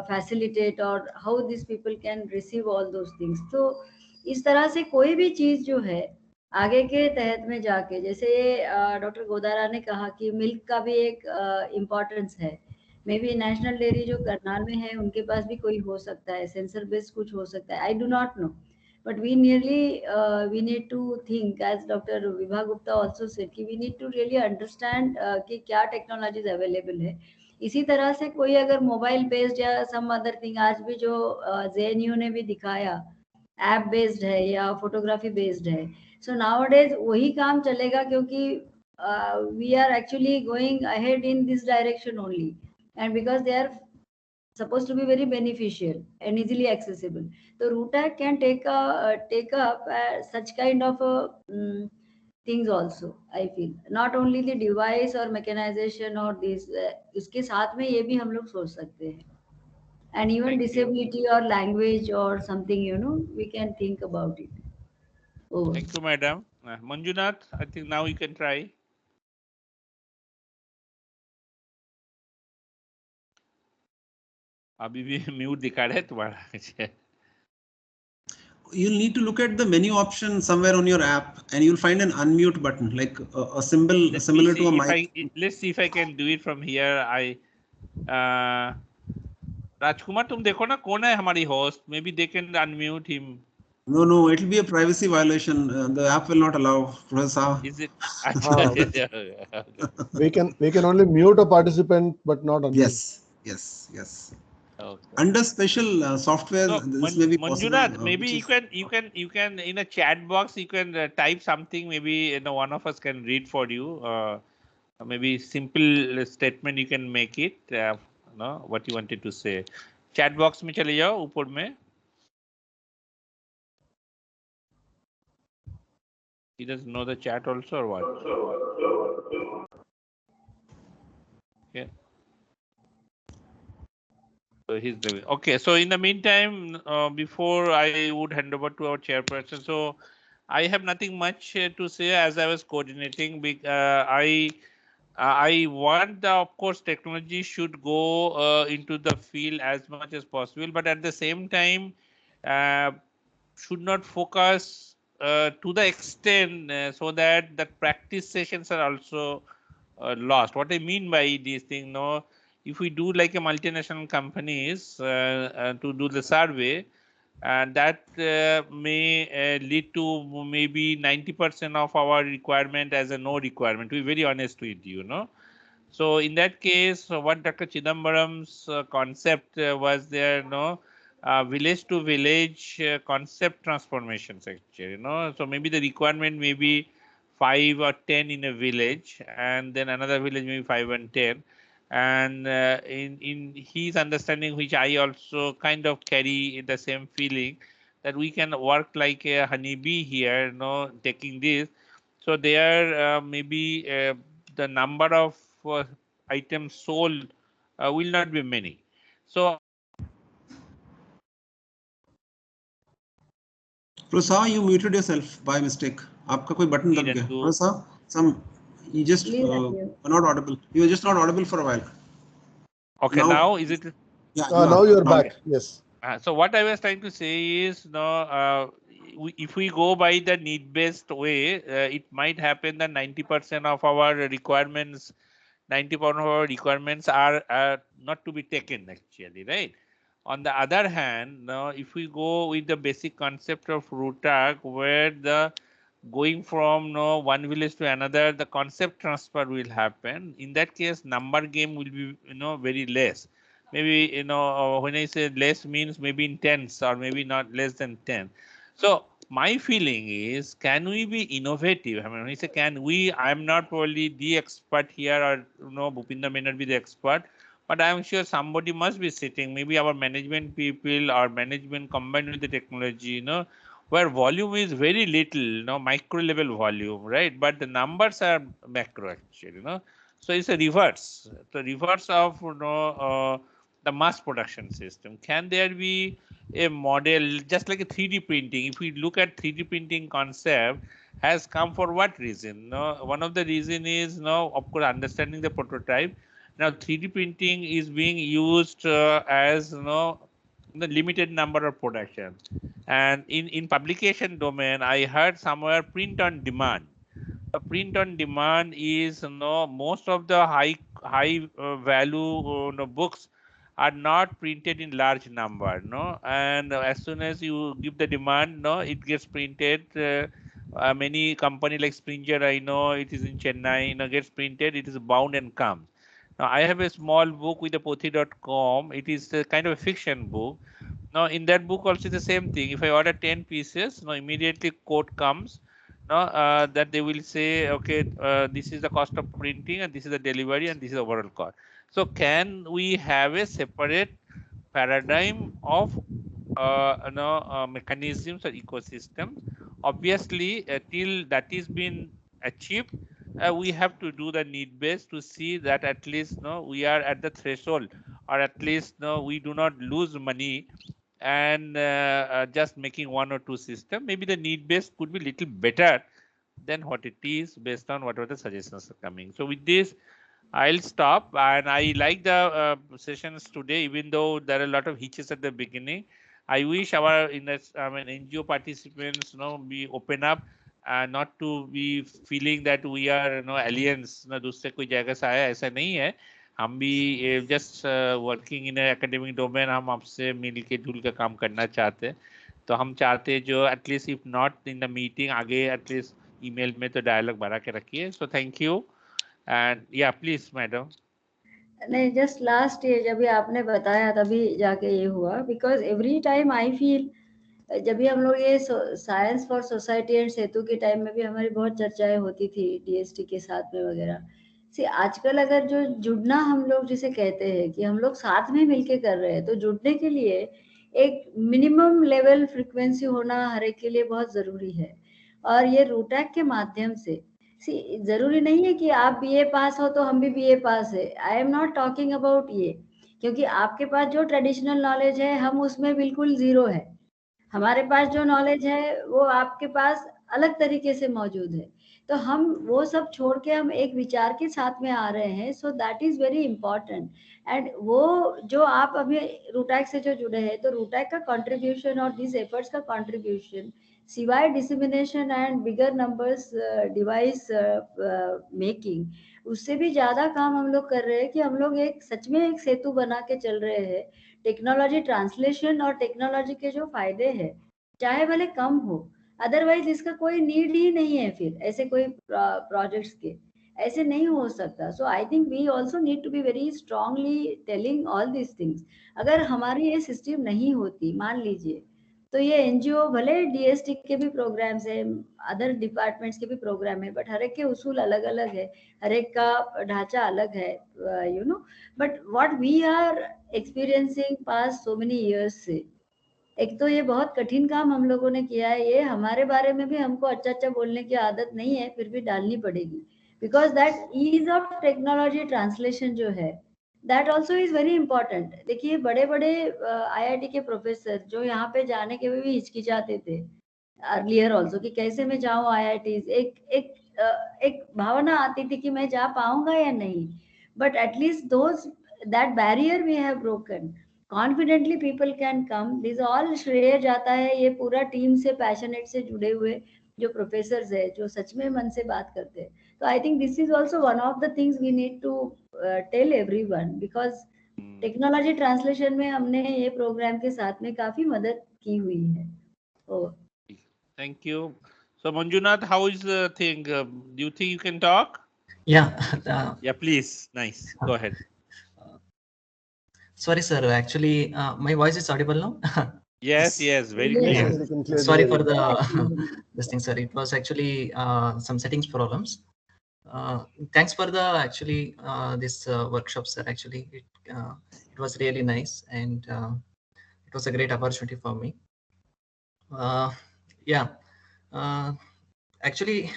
facilitate और how this people can receive all those things. तो इस तरह से कोई भी चीज जो है आगे के तहत में जाके, जैसे डॉक्टर गोदारा ने कहा कि मिल्क का भी एक इम्पोर्टेंस है. मे बी नेशनल डेयरी जो करनाल में है उनके पास भी कोई हो सकता है, सेंसर बेस्ड कुछ हो सकता है, I do not know. But we need to think, as Dr. Vibha Gupta also said, कि we need to really understand कि क्या technologies available है. इसी तरह से कोई अगर मोबाइल बेस्ड या some other thing, आज भी जो JNU ने भी दिखाया ऐप बेस्ड है या फोटोग्राफी बेस्ड है. So nowadays वही काम चलेगा क्योंकि we are actually going ahead in this direction only, and because they are supposed to be very beneficial and easily accessible. So RUTAC can take up such kind of things also. I feel not only the device or mechanization or this, इसके साथ में ये भी हम लोग सोच सकते हैं. And even Thank disability or language or something, we can think about it. Over. Thank you, madam. Manjunath, I think now you can try. अभी भी म्यूट दिखा रहा है तुम्हारा. You'll need to look at the menu option somewhere on your app, and you'll find an unmute button, like a symbol similar to a mic. Let's see if I can do it from here. राजकुमार तुम देखो ना कौन है हमारी host. Maybe they can unmute him. No, it will be a privacy violation. The app will not allow. Professor. Is it? We can only mute a participant, but not unmute. Yes. Okay. Under special software, so, this may be possible. Manjunath, maybe you can in a chat box you can type something. Maybe one of us can read for you. Maybe simple statement you can make it. What you wanted to say. Chat box में चले जाओ ऊपर में. He doesn't know the chat also or what? Okay. So he's doing okay. So in the meantime, before I would hand over to our chairperson, so I have nothing much to say as I was coordinating. I want, of course, technology should go into the field as much as possible, but at the same time, should not focus to the extent so that the practice sessions are also lost. What I mean by this thing, no, if we do like a multinational companies to do the survey, and that may lead to maybe 90% of our requirement as a no requirement. To be very honest with you, no. So in that case, what Dr. Chidambaram's concept was there, no, village to village concept transformations actually, you know. So maybe the requirement may be 5 or 10 in a village, and then another village maybe 5 and 10. And in his understanding, which I also kind of carry the same feeling, that we can work like a honeybee here, you know, taking this. So there maybe the number of items sold will not be many. So Prasad, you muted yourself by mistake. आपका कोई button दब गया. Prasad, you just were not audible. You were just not audible for a while. Okay, now is it? Yeah. Now you're back. Okay. Yes. So what I was trying to say is, no, if we go by the need-based way, it might happen that 90% of our requirements, 90% of our requirements are not to be taken actually, right? On the other hand, now if we go with the basic concept of RUTAC, where the going from one village to another, the concept transfer will happen. In that case, number game will be very less. Maybe when I say less means maybe in tens or maybe not less than 10. So my feeling is, can we be innovative? I mean, when I say can we, I'm not probably the expert here, or Bhupinder may not be the expert, but I'm sure somebody must be sitting, maybe our management people or management combined with the technology, where volume is very little, micro level volume, right? But the numbers are macro actually, So it's a reverse, the reverse of the mass production system. Can there be a model just like a 3D printing? If we look at 3D printing concept, has come for what reason? One of the reason is of course understanding the prototype. Now 3D printing is being used as the limited number of production, and in publication domain I heard somewhere print on demand. A print on demand is most of the high value books are not printed in large number, and as soon as you give the demand, it gets printed. Many company like Springer, I know it is in Chennai, gets printed, it is bound and comes. Now I have a small book with the Pothi.com. It is a kind of a fiction book. Now in that book also the same thing. If I order 10 pieces, immediately code comes, that they will say, okay, this is the cost of printing and this is the delivery and this is the overall cost. So can we have a separate paradigm of mechanisms or ecosystems? Obviously, till that is been achieved, we have to do the need base to see that at least we are at the threshold, or at least we do not lose money and just making one or two systems. Maybe the need base could be little better than what it is based on whatever the suggestions are coming. So with this, I'll stop. And I like the sessions today, even though there are a lot of hitches at the beginning. I wish our NGO participants be open up, not to be feeling that we are aliens, दूसरे कोई जगह से आया, ऐसा नहीं है. हम भी just working in an academic domain, हम आपसे मिल के जुल के काम करना चाहते हैं. तो हम चाहते हैं जो at least if not in the meeting, आगे at least email में तो dialogue बढ़ा के रखिए. So thank you. And yeah, please, madam. नहीं, just last ये जब भी आपने बताया तभी जाके ये हुआ, because every time I feel, जब भी हम लोग ये साइंस फॉर सोसाइटी एंड सेतु के टाइम में भी हमारी बहुत चर्चाएं होती थी DST के साथ में वगैरह. सी आजकल अगर जो जुड़ना हम लोग जिसे कहते हैं कि हम लोग साथ में मिलके कर रहे हैं, तो जुड़ने के लिए एक मिनिमम लेवल फ्रीक्वेंसी होना हर एक के लिए बहुत जरूरी है. और ये रूटैक के माध्यम से जरूरी नहीं है कि आप BA पास हो तो हम भी BA पास है. I am not talking about ये, क्योंकि आपके पास जो ट्रेडिशनल नॉलेज है हम उसमें बिल्कुल जीरो है. हमारे पास जो नॉलेज है वो आपके पास अलग तरीके से मौजूद है. तो हम वो सब छोड़ के हम एक विचार के साथ में आ रहे हैं. So that is very important. And वो जो आप अभी रूटैक से जो जुड़े हैं, तो रूटैक का कंट्रीब्यूशन और दिस एफर्ट्स का कंट्रीब्यूशन सिवाय dissemination and bigger numbers device making, उससे भी ज्यादा काम हम लोग कर रहे हैं कि हम लोग एक सच में एक सेतु बना के चल रहे हैं। टेक्नोलॉजी ट्रांसलेशन और टेक्नोलॉजी के जो फायदे हैं चाहे भले कम हो, अदरवाइज इसका कोई नीड ही नहीं है फिर ऐसे कोई प्रोजेक्ट्स के, ऐसे नहीं हो सकता। So I think we also need to be very strongly telling all this things. अगर हमारी ये सिस्टम नहीं होती, मान लीजिए, तो ये एनजीओ भले डीएसटी के भी प्रोग्राम्स है, अदर डिपार्टमेंट्स के भी प्रोग्राम है, बट हर एक के उसूल अलग अलग है, हर एक का ढांचा अलग है, you know. But what we are experiencing past so many years से, एक तो ये बहुत कठिन काम हम लोगों ने किया है, ये हमारे बारे में भी हमको अच्छा अच्छा बोलने की आदत नहीं है, फिर भी डालनी पड़ेगी, because that ease of technology translation जो है that also is very important. देखिए बड़े बड़े आईआईटी के प्रोफेसर जो यहाँ पे जाने के भी हिचकिचाते थे अर्लियर ऑल्सो कि कैसे मैं जाऊँ आईआईटीज, एक भावना आती थी कि मैं जा पाऊंगा या नहीं, but at least those that barrier we have broken, confidently people can come. This all श्रेय जाता है ये पूरा टीम से, पैशनेट से जुड़े हुए जो प्रोफेसर है जो सच में मन से बात करते हैं। तो I think this is also one of the things we need to tell everyone, because technology translation में हमने ये प्रोग्राम के साथ में काफी मदद की हुई है। Thank you. So Manjunath, how is the thing? Do you think you can talk? Yeah. Yeah, please. Nice. Go ahead. Sorry, sir. Actually, my voice is audible now. Yes, yes, very clear. Yeah. Sorry for the this thing, sir. It was actually some settings problems. Thanks for the actually this workshop, sir. Actually, it was really nice, and it was a great opportunity for me. Yeah. Actually,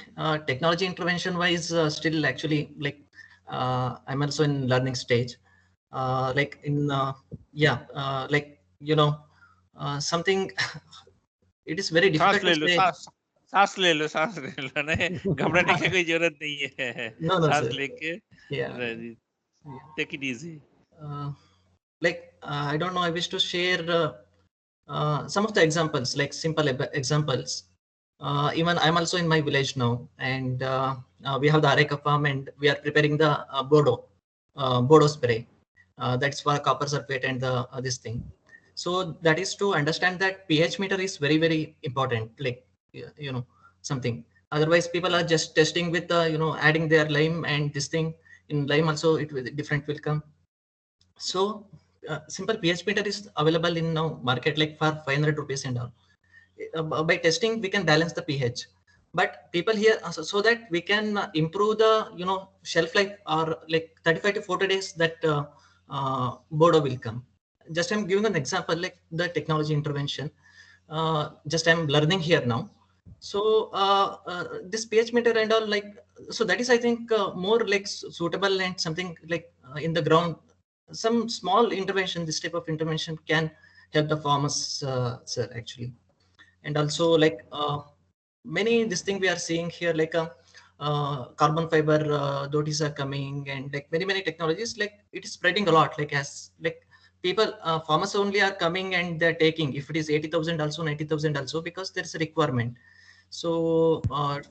technology intervention wise, still actually like I'm also in learning stage. Like in like you know something. It is very difficult to say. सांस ले लो नहीं, घबराने की कोई जरूरत नहीं है। No, सांस sir. लेके take it easy. Like I don't know, I wish to share some of the examples, like simple examples. Even I'm also in my village now, and we have the areca farm, and we are preparing the Bodo spray. That's for copper sulfate and the this thing. So that is to understand that pH meter is very, very important, like you know something. Otherwise people are just testing with adding their lime, and this thing in lime also it will different will come. So simple pH meter is available in now market, like for 500 rupees and all. By testing we can balance the pH, but people here so that we can improve the shelf life, or like 35 to 40 days that Bodo will come. Just I'm giving an example, like the technology intervention. Just I'm learning here now. So this pH meter and all, like, so that is I think more like suitable, and something like in the ground, some small intervention, this type of intervention can help the farmers, sir, actually. And also like many this thing we are seeing here, like carbon fiber doties are coming, and like many technologies, like it is spreading a lot, like as like people farmers only are coming and they're taking, if it is 80,000 also 90,000 also, because there is a requirement. So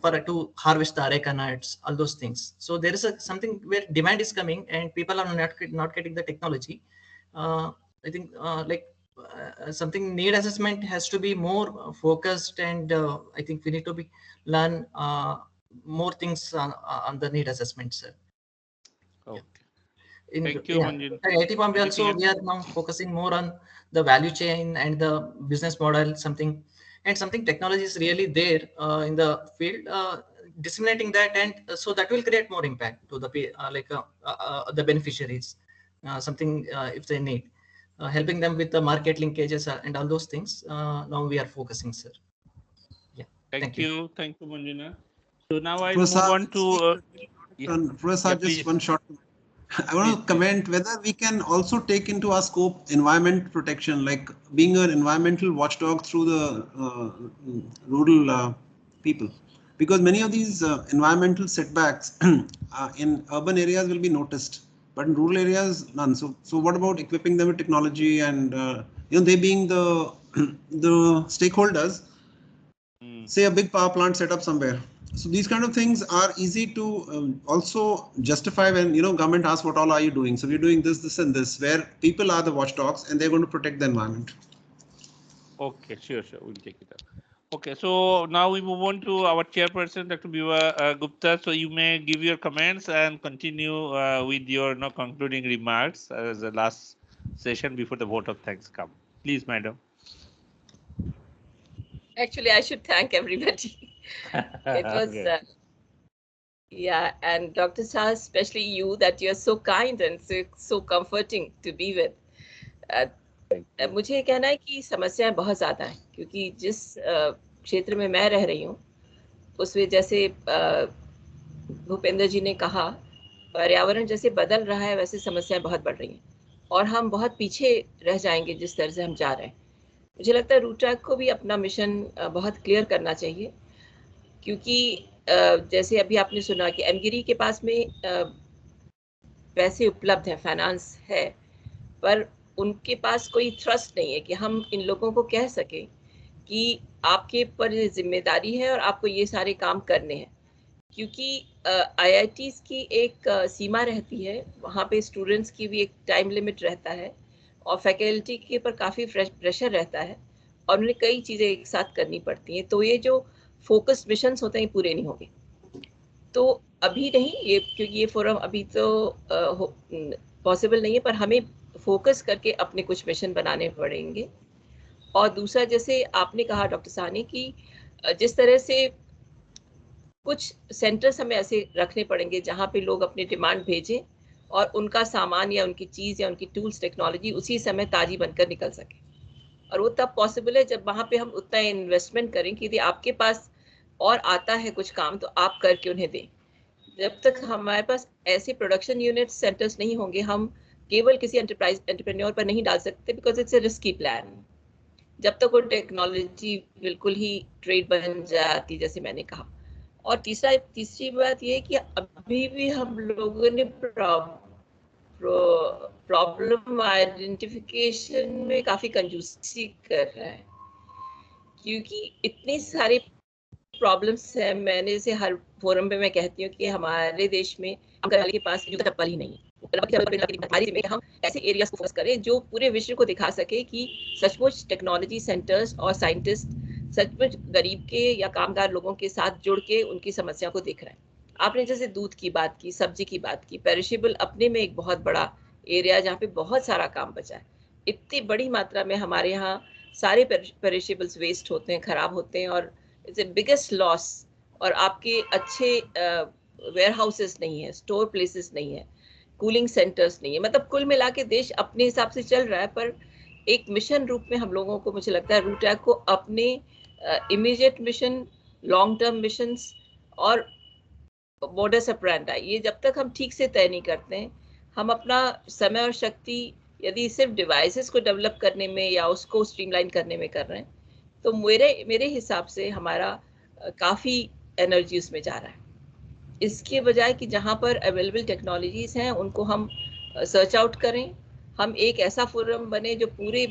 for to harvest the areca nuts, all those things. So there is something where demand is coming and people are not getting the technology. I think like something need assessment has to be more focused, and I think we need to be learn more things on the need assessment, sir. Okay. Thank you, Manjunath. IIT Bombay also we are now focusing more on the value chain and the business model, something technology is really there in the field, disseminating that, and so that will create more impact to the the beneficiaries, something if they need. Helping them with the market linkages and all those things. Now we are focusing, sir. Yeah. Thank you, Manjunath. So now I move on to Professor, just one short. I want to comment whether we can also take into our scope environment protection, like being an environmental watchdog through the rural people, because many of these environmental setbacks in urban areas will be noticed, but in rural areas none. So what about equipping them with technology, and they being the stakeholders, say a big power plant set up somewhere. So these kind of things are easy to also justify when, you know, government asks what all are you doing. So we're doing this, this and this, where people are the watchdogs and they're going to protect the environment. Okay, sure, we'll take it up. Okay, so now we move on to our chairperson, Dr. Bhiva Gupta. So you may give your comments and continue with your concluding remarks as the last session before the vote of thanks come. Please, madam. Actually, I should thank everybody. It was, yeah, and Dr. Shah, especially you, that you're so kind and so comforting to be with. मुझे कहना है कि समस्याएं बहुत ज़्यादा हैं, क्योंकि जिस क्षेत्र में मैं रह रही हूँ उसमें जैसे भूपेंद्र जी ने कहा, पर्यावरण जैसे बदल रहा है वैसे समस्याएं बहुत बढ़ रही हैं और हम बहुत पीछे रह जाएंगे जिस तरह से हम जा रहे हैं। मुझे लगता है रूटरैक को भी अपना मिशन बहुत क्लियर करना चाहिए, क्योंकि जैसे अभी आपने सुना कि एमगिरी के पास में पैसे उपलब्ध हैं, फाइनेंस है, पर उनके पास कोई ट्रस्ट नहीं है कि हम इन लोगों को कह सकें कि आपके पर जिम्मेदारी है और आपको ये सारे काम करने हैं, क्योंकि IITs की एक सीमा रहती है, वहाँ पे स्टूडेंट्स की भी एक टाइम लिमिट रहता है और फैकल्टी के ऊपर काफ़ी प्रेशर रहता है और उन्हें कई चीज़ें एक साथ करनी पड़ती हैं, तो ये जो फोकस मिशंस होते हैं पूरे नहीं होंगे। तो अभी नहीं, ये क्योंकि ये फोरम अभी तो पॉसिबल नहीं है, पर हमें फोकस करके अपने कुछ मिशन बनाने पड़ेंगे। और दूसरा, जैसे आपने कहा डॉक्टर साहनी की, जिस तरह से कुछ सेंटर्स हमें ऐसे रखने पड़ेंगे जहाँ पे लोग अपनी डिमांड भेजें और उनका सामान या उनकी चीज़ या उनकी टूल्स टेक्नोलॉजी उसी समय ताज़ी बनकर निकल सके। और वो तब पॉसिबल है जब वहाँ पे हम उतना इन्वेस्टमेंट करें कि यदि आपके पास और आता है कुछ काम तो आप करके उन्हें दें। जब तक हमारे पास ऐसे प्रोडक्शन यूनिट सेंटर्स नहीं होंगे, हम केवल किसी एंटरप्रेन्योर पर नहीं डाल सकते, because it's a risky plan. जब तक वो टेक्नोलॉजी बिल्कुल ही ट्रेड बन जाती, जैसे मैंने कहा। और तीसरी बात ये है कि अभी भी हम लोगों ने प्रॉब्लम आइडेंटिफिकेशन में काफ़ी कंजूसी कर रहा है, क्योंकि इतनी सारी प्रॉब्लम्स है। मैंने से हर फोरम पे मैं कहती हूँ कि हमारे देश में के पास जूता चप्पल ही नहीं है। हम ऐसे एरियाज को फोकस करें जो पूरे विश्व को दिखा सके कि सचमुच टेक्नोलॉजी सेंटर्स और साइंटिस्ट सचमुच गरीब के या कामगार लोगों के साथ जुड़ के उनकी समस्या को देख रहे हैं। आपने जैसे दूध की बात की, सब्जी की बात की, पेरिशेबल अपने में एक बहुत बड़ा एरिया जहाँ पे बहुत सारा काम बचा है। इतनी बड़ी मात्रा में हमारे यहाँ सारे पेरिशेबल्स वेस्ट होते हैं, खराब होते हैं और इट्स ए बिगेस्ट लॉस। और आपके अच्छे वेयर हाउसेस नहीं है, स्टोर प्लेसेस नहीं है, कूलिंग सेंटर्स नहीं है। मतलब कुल मिला के देश अपने हिसाब से चल रहा है, पर एक मिशन रूप में हम लोगों को, मुझे लगता है रूटैक को अपने immediate mission, long term missions और मोडस ऑपरेंडी, ये जब तक हम ठीक से तय नहीं करते हैं, हम अपना समय और शक्ति यदि सिर्फ डिवाइसेस को डेवलप करने में या उसको स्ट्रीमलाइन करने में कर रहे हैं, तो मेरे हिसाब से हमारा काफ़ी एनर्जी उसमें जा रहा है। इसके बजाय कि जहाँ पर अवेलेबल टेक्नोलॉजीज़ हैं उनको हम सर्च आउट करें, हम एक ऐसा फोरम बने जो पूरे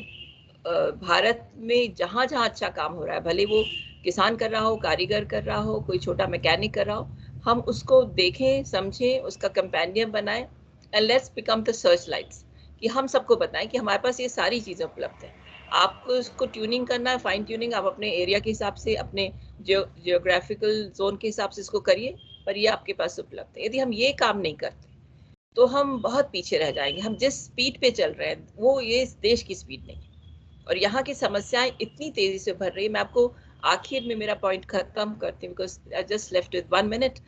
भारत में जहाँ जहाँ अच्छा काम हो रहा है, भले वो किसान कर रहा हो, कारीगर कर रहा हो, कोई छोटा मैकेनिक कर रहा हो, हम उसको देखें, समझें, उसका कंपेनियन बनाएं and let's become the search lights, कि हम सबको बताएं कि हमारे पास ये सारी चीज़ें उपलब्ध हैं। आपको इसको ट्यूनिंग करना है, फाइन ट्यूनिंग आप अपने एरिया के हिसाब से, अपने जियोग्राफिकल जोन के हिसाब से इसको करिए, पर ये आपके पास उपलब्ध है। यदि हम ये काम नहीं करते तो हम बहुत पीछे रह जाएंगे। हम जिस स्पीड पे चल रहे हैं वो ये इस देश की स्पीड नहीं, और यहाँ की समस्याएं इतनी तेजी से बढ़ रही है। मैं आपको आखिर में मेरा पॉइंट खत्म करती हूँ, because I just left with 1 minute.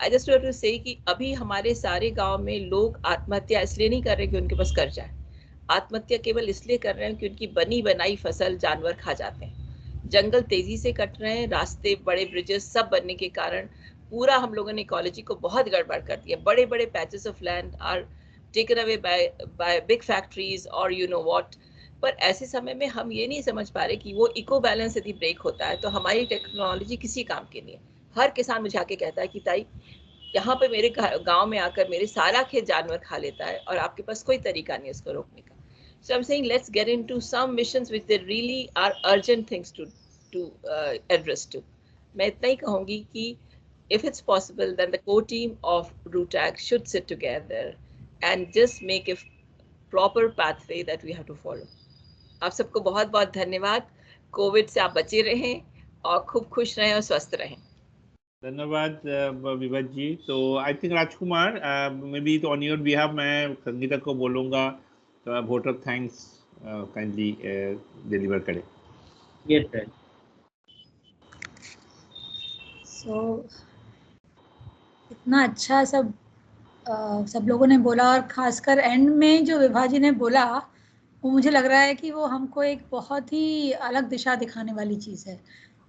I just want to say कि अभी हमारे सारे गांव में लोग आत्महत्या इसलिए नहीं कर रहे कि उनके पास कर्जा है, आत्महत्या केवल इसलिए कर रहे हैं कि उनकी बनी बनाई फसल जानवर खा जाते हैं। जंगल तेजी से कट रहे हैं, रास्ते, बड़े ब्रिजेस सब बनने के कारण पूरा हम लोगों ने इकोलॉजी को बहुत गड़बड़ कर दिया। बड़े बड़े patches of land are taken away by big factories और यू नो व्हाट। पर ऐसे समय में हम ये नहीं समझ पा रहे कि वो इको बैलेंस यदि ब्रेक होता है तो हमारी टेक्नोलॉजी किसी काम के नहीं है। हर किसान मुझे आके कहता है कि ताई, यहाँ पे मेरे गाँव में आकर मेरे सारा खेत जानवर खा लेता है और आपके पास कोई तरीका नहीं है उसको रोकने का। So I'm saying let's get into some missions which they really are urgent things to address to. मैं इतना ही कहूंगी कि if it's possible then the core team of RUTAC should sit together and just make a proper pathway that we have to follow. आप सबको बहुत बहुत धन्यवाद। कोविड से आप बचे रहें और खूब खुश रहें और स्वस्थ रहें। धन्यवाद विभा जी। तो I think Rajkumar maybe तो ऑन योर बिहाफ मैं संगीता को बोलूँगा तो vote of thanks kindly deliver करें। Yes sir. सो इतना अच्छा सब लोगों ने बोला और खासकर एंड में जो विभा जी ने बोला वो मुझे लग रहा है कि वो हमको एक बहुत ही अलग दिशा दिखाने वाली चीज़ है।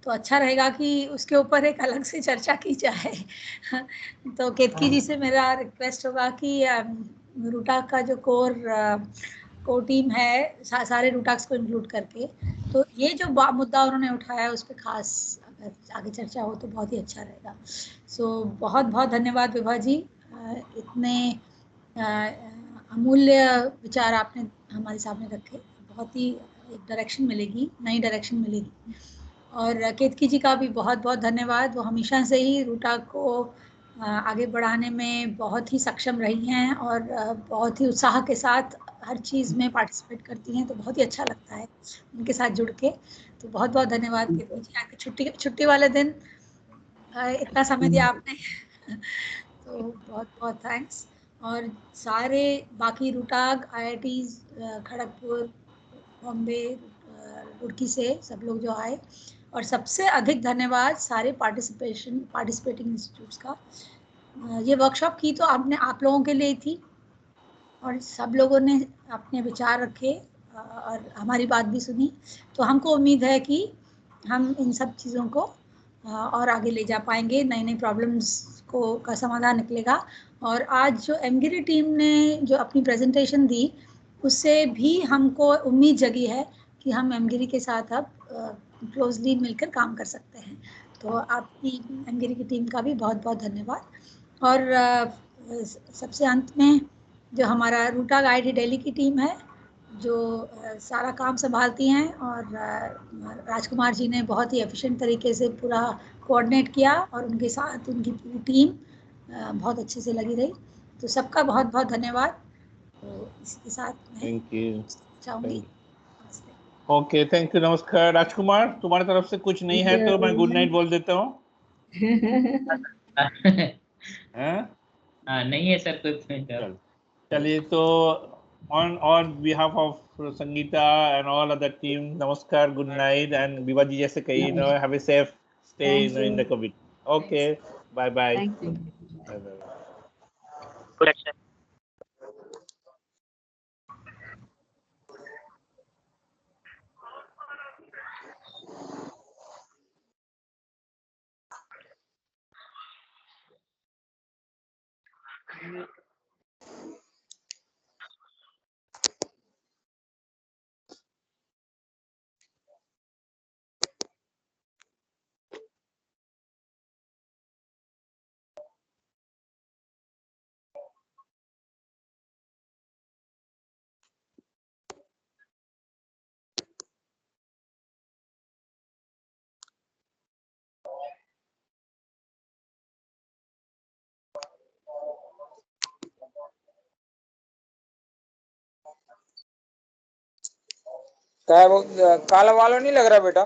तो अच्छा रहेगा कि उसके ऊपर एक अलग से चर्चा की जाए। तो केतकी जी से मेरा रिक्वेस्ट होगा कि रूटाक का जो कोर टीम है सारे रूटाक्स को इंक्लूड करके, तो ये जो मुद्दा उन्होंने उठाया उस पर खास अगर आगे चर्चा हो तो बहुत ही अच्छा रहेगा। सो बहुत बहुत धन्यवाद विभा जी, इतने अमूल्य विचार आपने हमारे सामने रखे। बहुत ही एक डायरेक्शन मिलेगी, नई डायरेक्शन मिलेगी। और केतकी जी का भी बहुत बहुत धन्यवाद। वो हमेशा से ही रूटाक को आगे बढ़ाने में बहुत ही सक्षम रही हैं और बहुत ही उत्साह के साथ हर चीज़ में पार्टिसिपेट करती हैं। तो बहुत ही अच्छा लगता है उनके साथ जुड़ के। तो बहुत बहुत धन्यवाद केतकी जी, आपके छुट्टी वाले दिन इतना समय दिया आपने। तो बहुत बहुत थैंक्स। और सारे बाकी रूटाक IITs खड़गपुर, बॉम्बे, रुड़की से सब लोग जो आए, और सबसे अधिक धन्यवाद सारे पार्टिसिपेटिंग इंस्टीट्यूट्स का। ये वर्कशॉप की तो आप लोगों के लिए थी और सब लोगों ने अपने विचार रखे और हमारी बात भी सुनी। तो हमको उम्मीद है कि हम इन सब चीज़ों को और आगे ले जा पाएंगे, नई नई प्रॉब्लम्स का समाधान निकलेगा। और आज जो एमगिरी टीम ने जो अपनी प्रेजेंटेशन दी उससे भी हमको उम्मीद जगी है कि हम एमगिरी के साथ अब क्लोजली मिलकर काम कर सकते हैं। तो आपकी एमगिरी की टीम का भी बहुत बहुत धन्यवाद। और सबसे अंत में जो हमारा रूटाक IIT दिल्ली की टीम है जो सारा काम संभालती हैं, और राजकुमार जी ने बहुत ही एफिशिएंट तरीके से पूरा कोऑर्डिनेट किया और उनके साथ उनकी पूरी टीम बहुत अच्छे से लगी रही। तो सबका बहुत बहुत धन्यवाद। तो इसके साथ थैंक यू चाहूँगी। ओके, थैंक यू, नमस्कार। राजकुमार, तुम्हारी तरफ से कुछ नहीं है तो मैं गुड नाइट बोल देता हूँ। नहीं है सर कुछ। चलिए, तो on behalf of Sangeeta and all other team, namaskar, good night, and Viva ji जैसे कही, have a safe stay in the COVID. Okay, bye bye. Thank you. Bye bye. क्या है वो काला वाला नहीं लग रहा बेटा?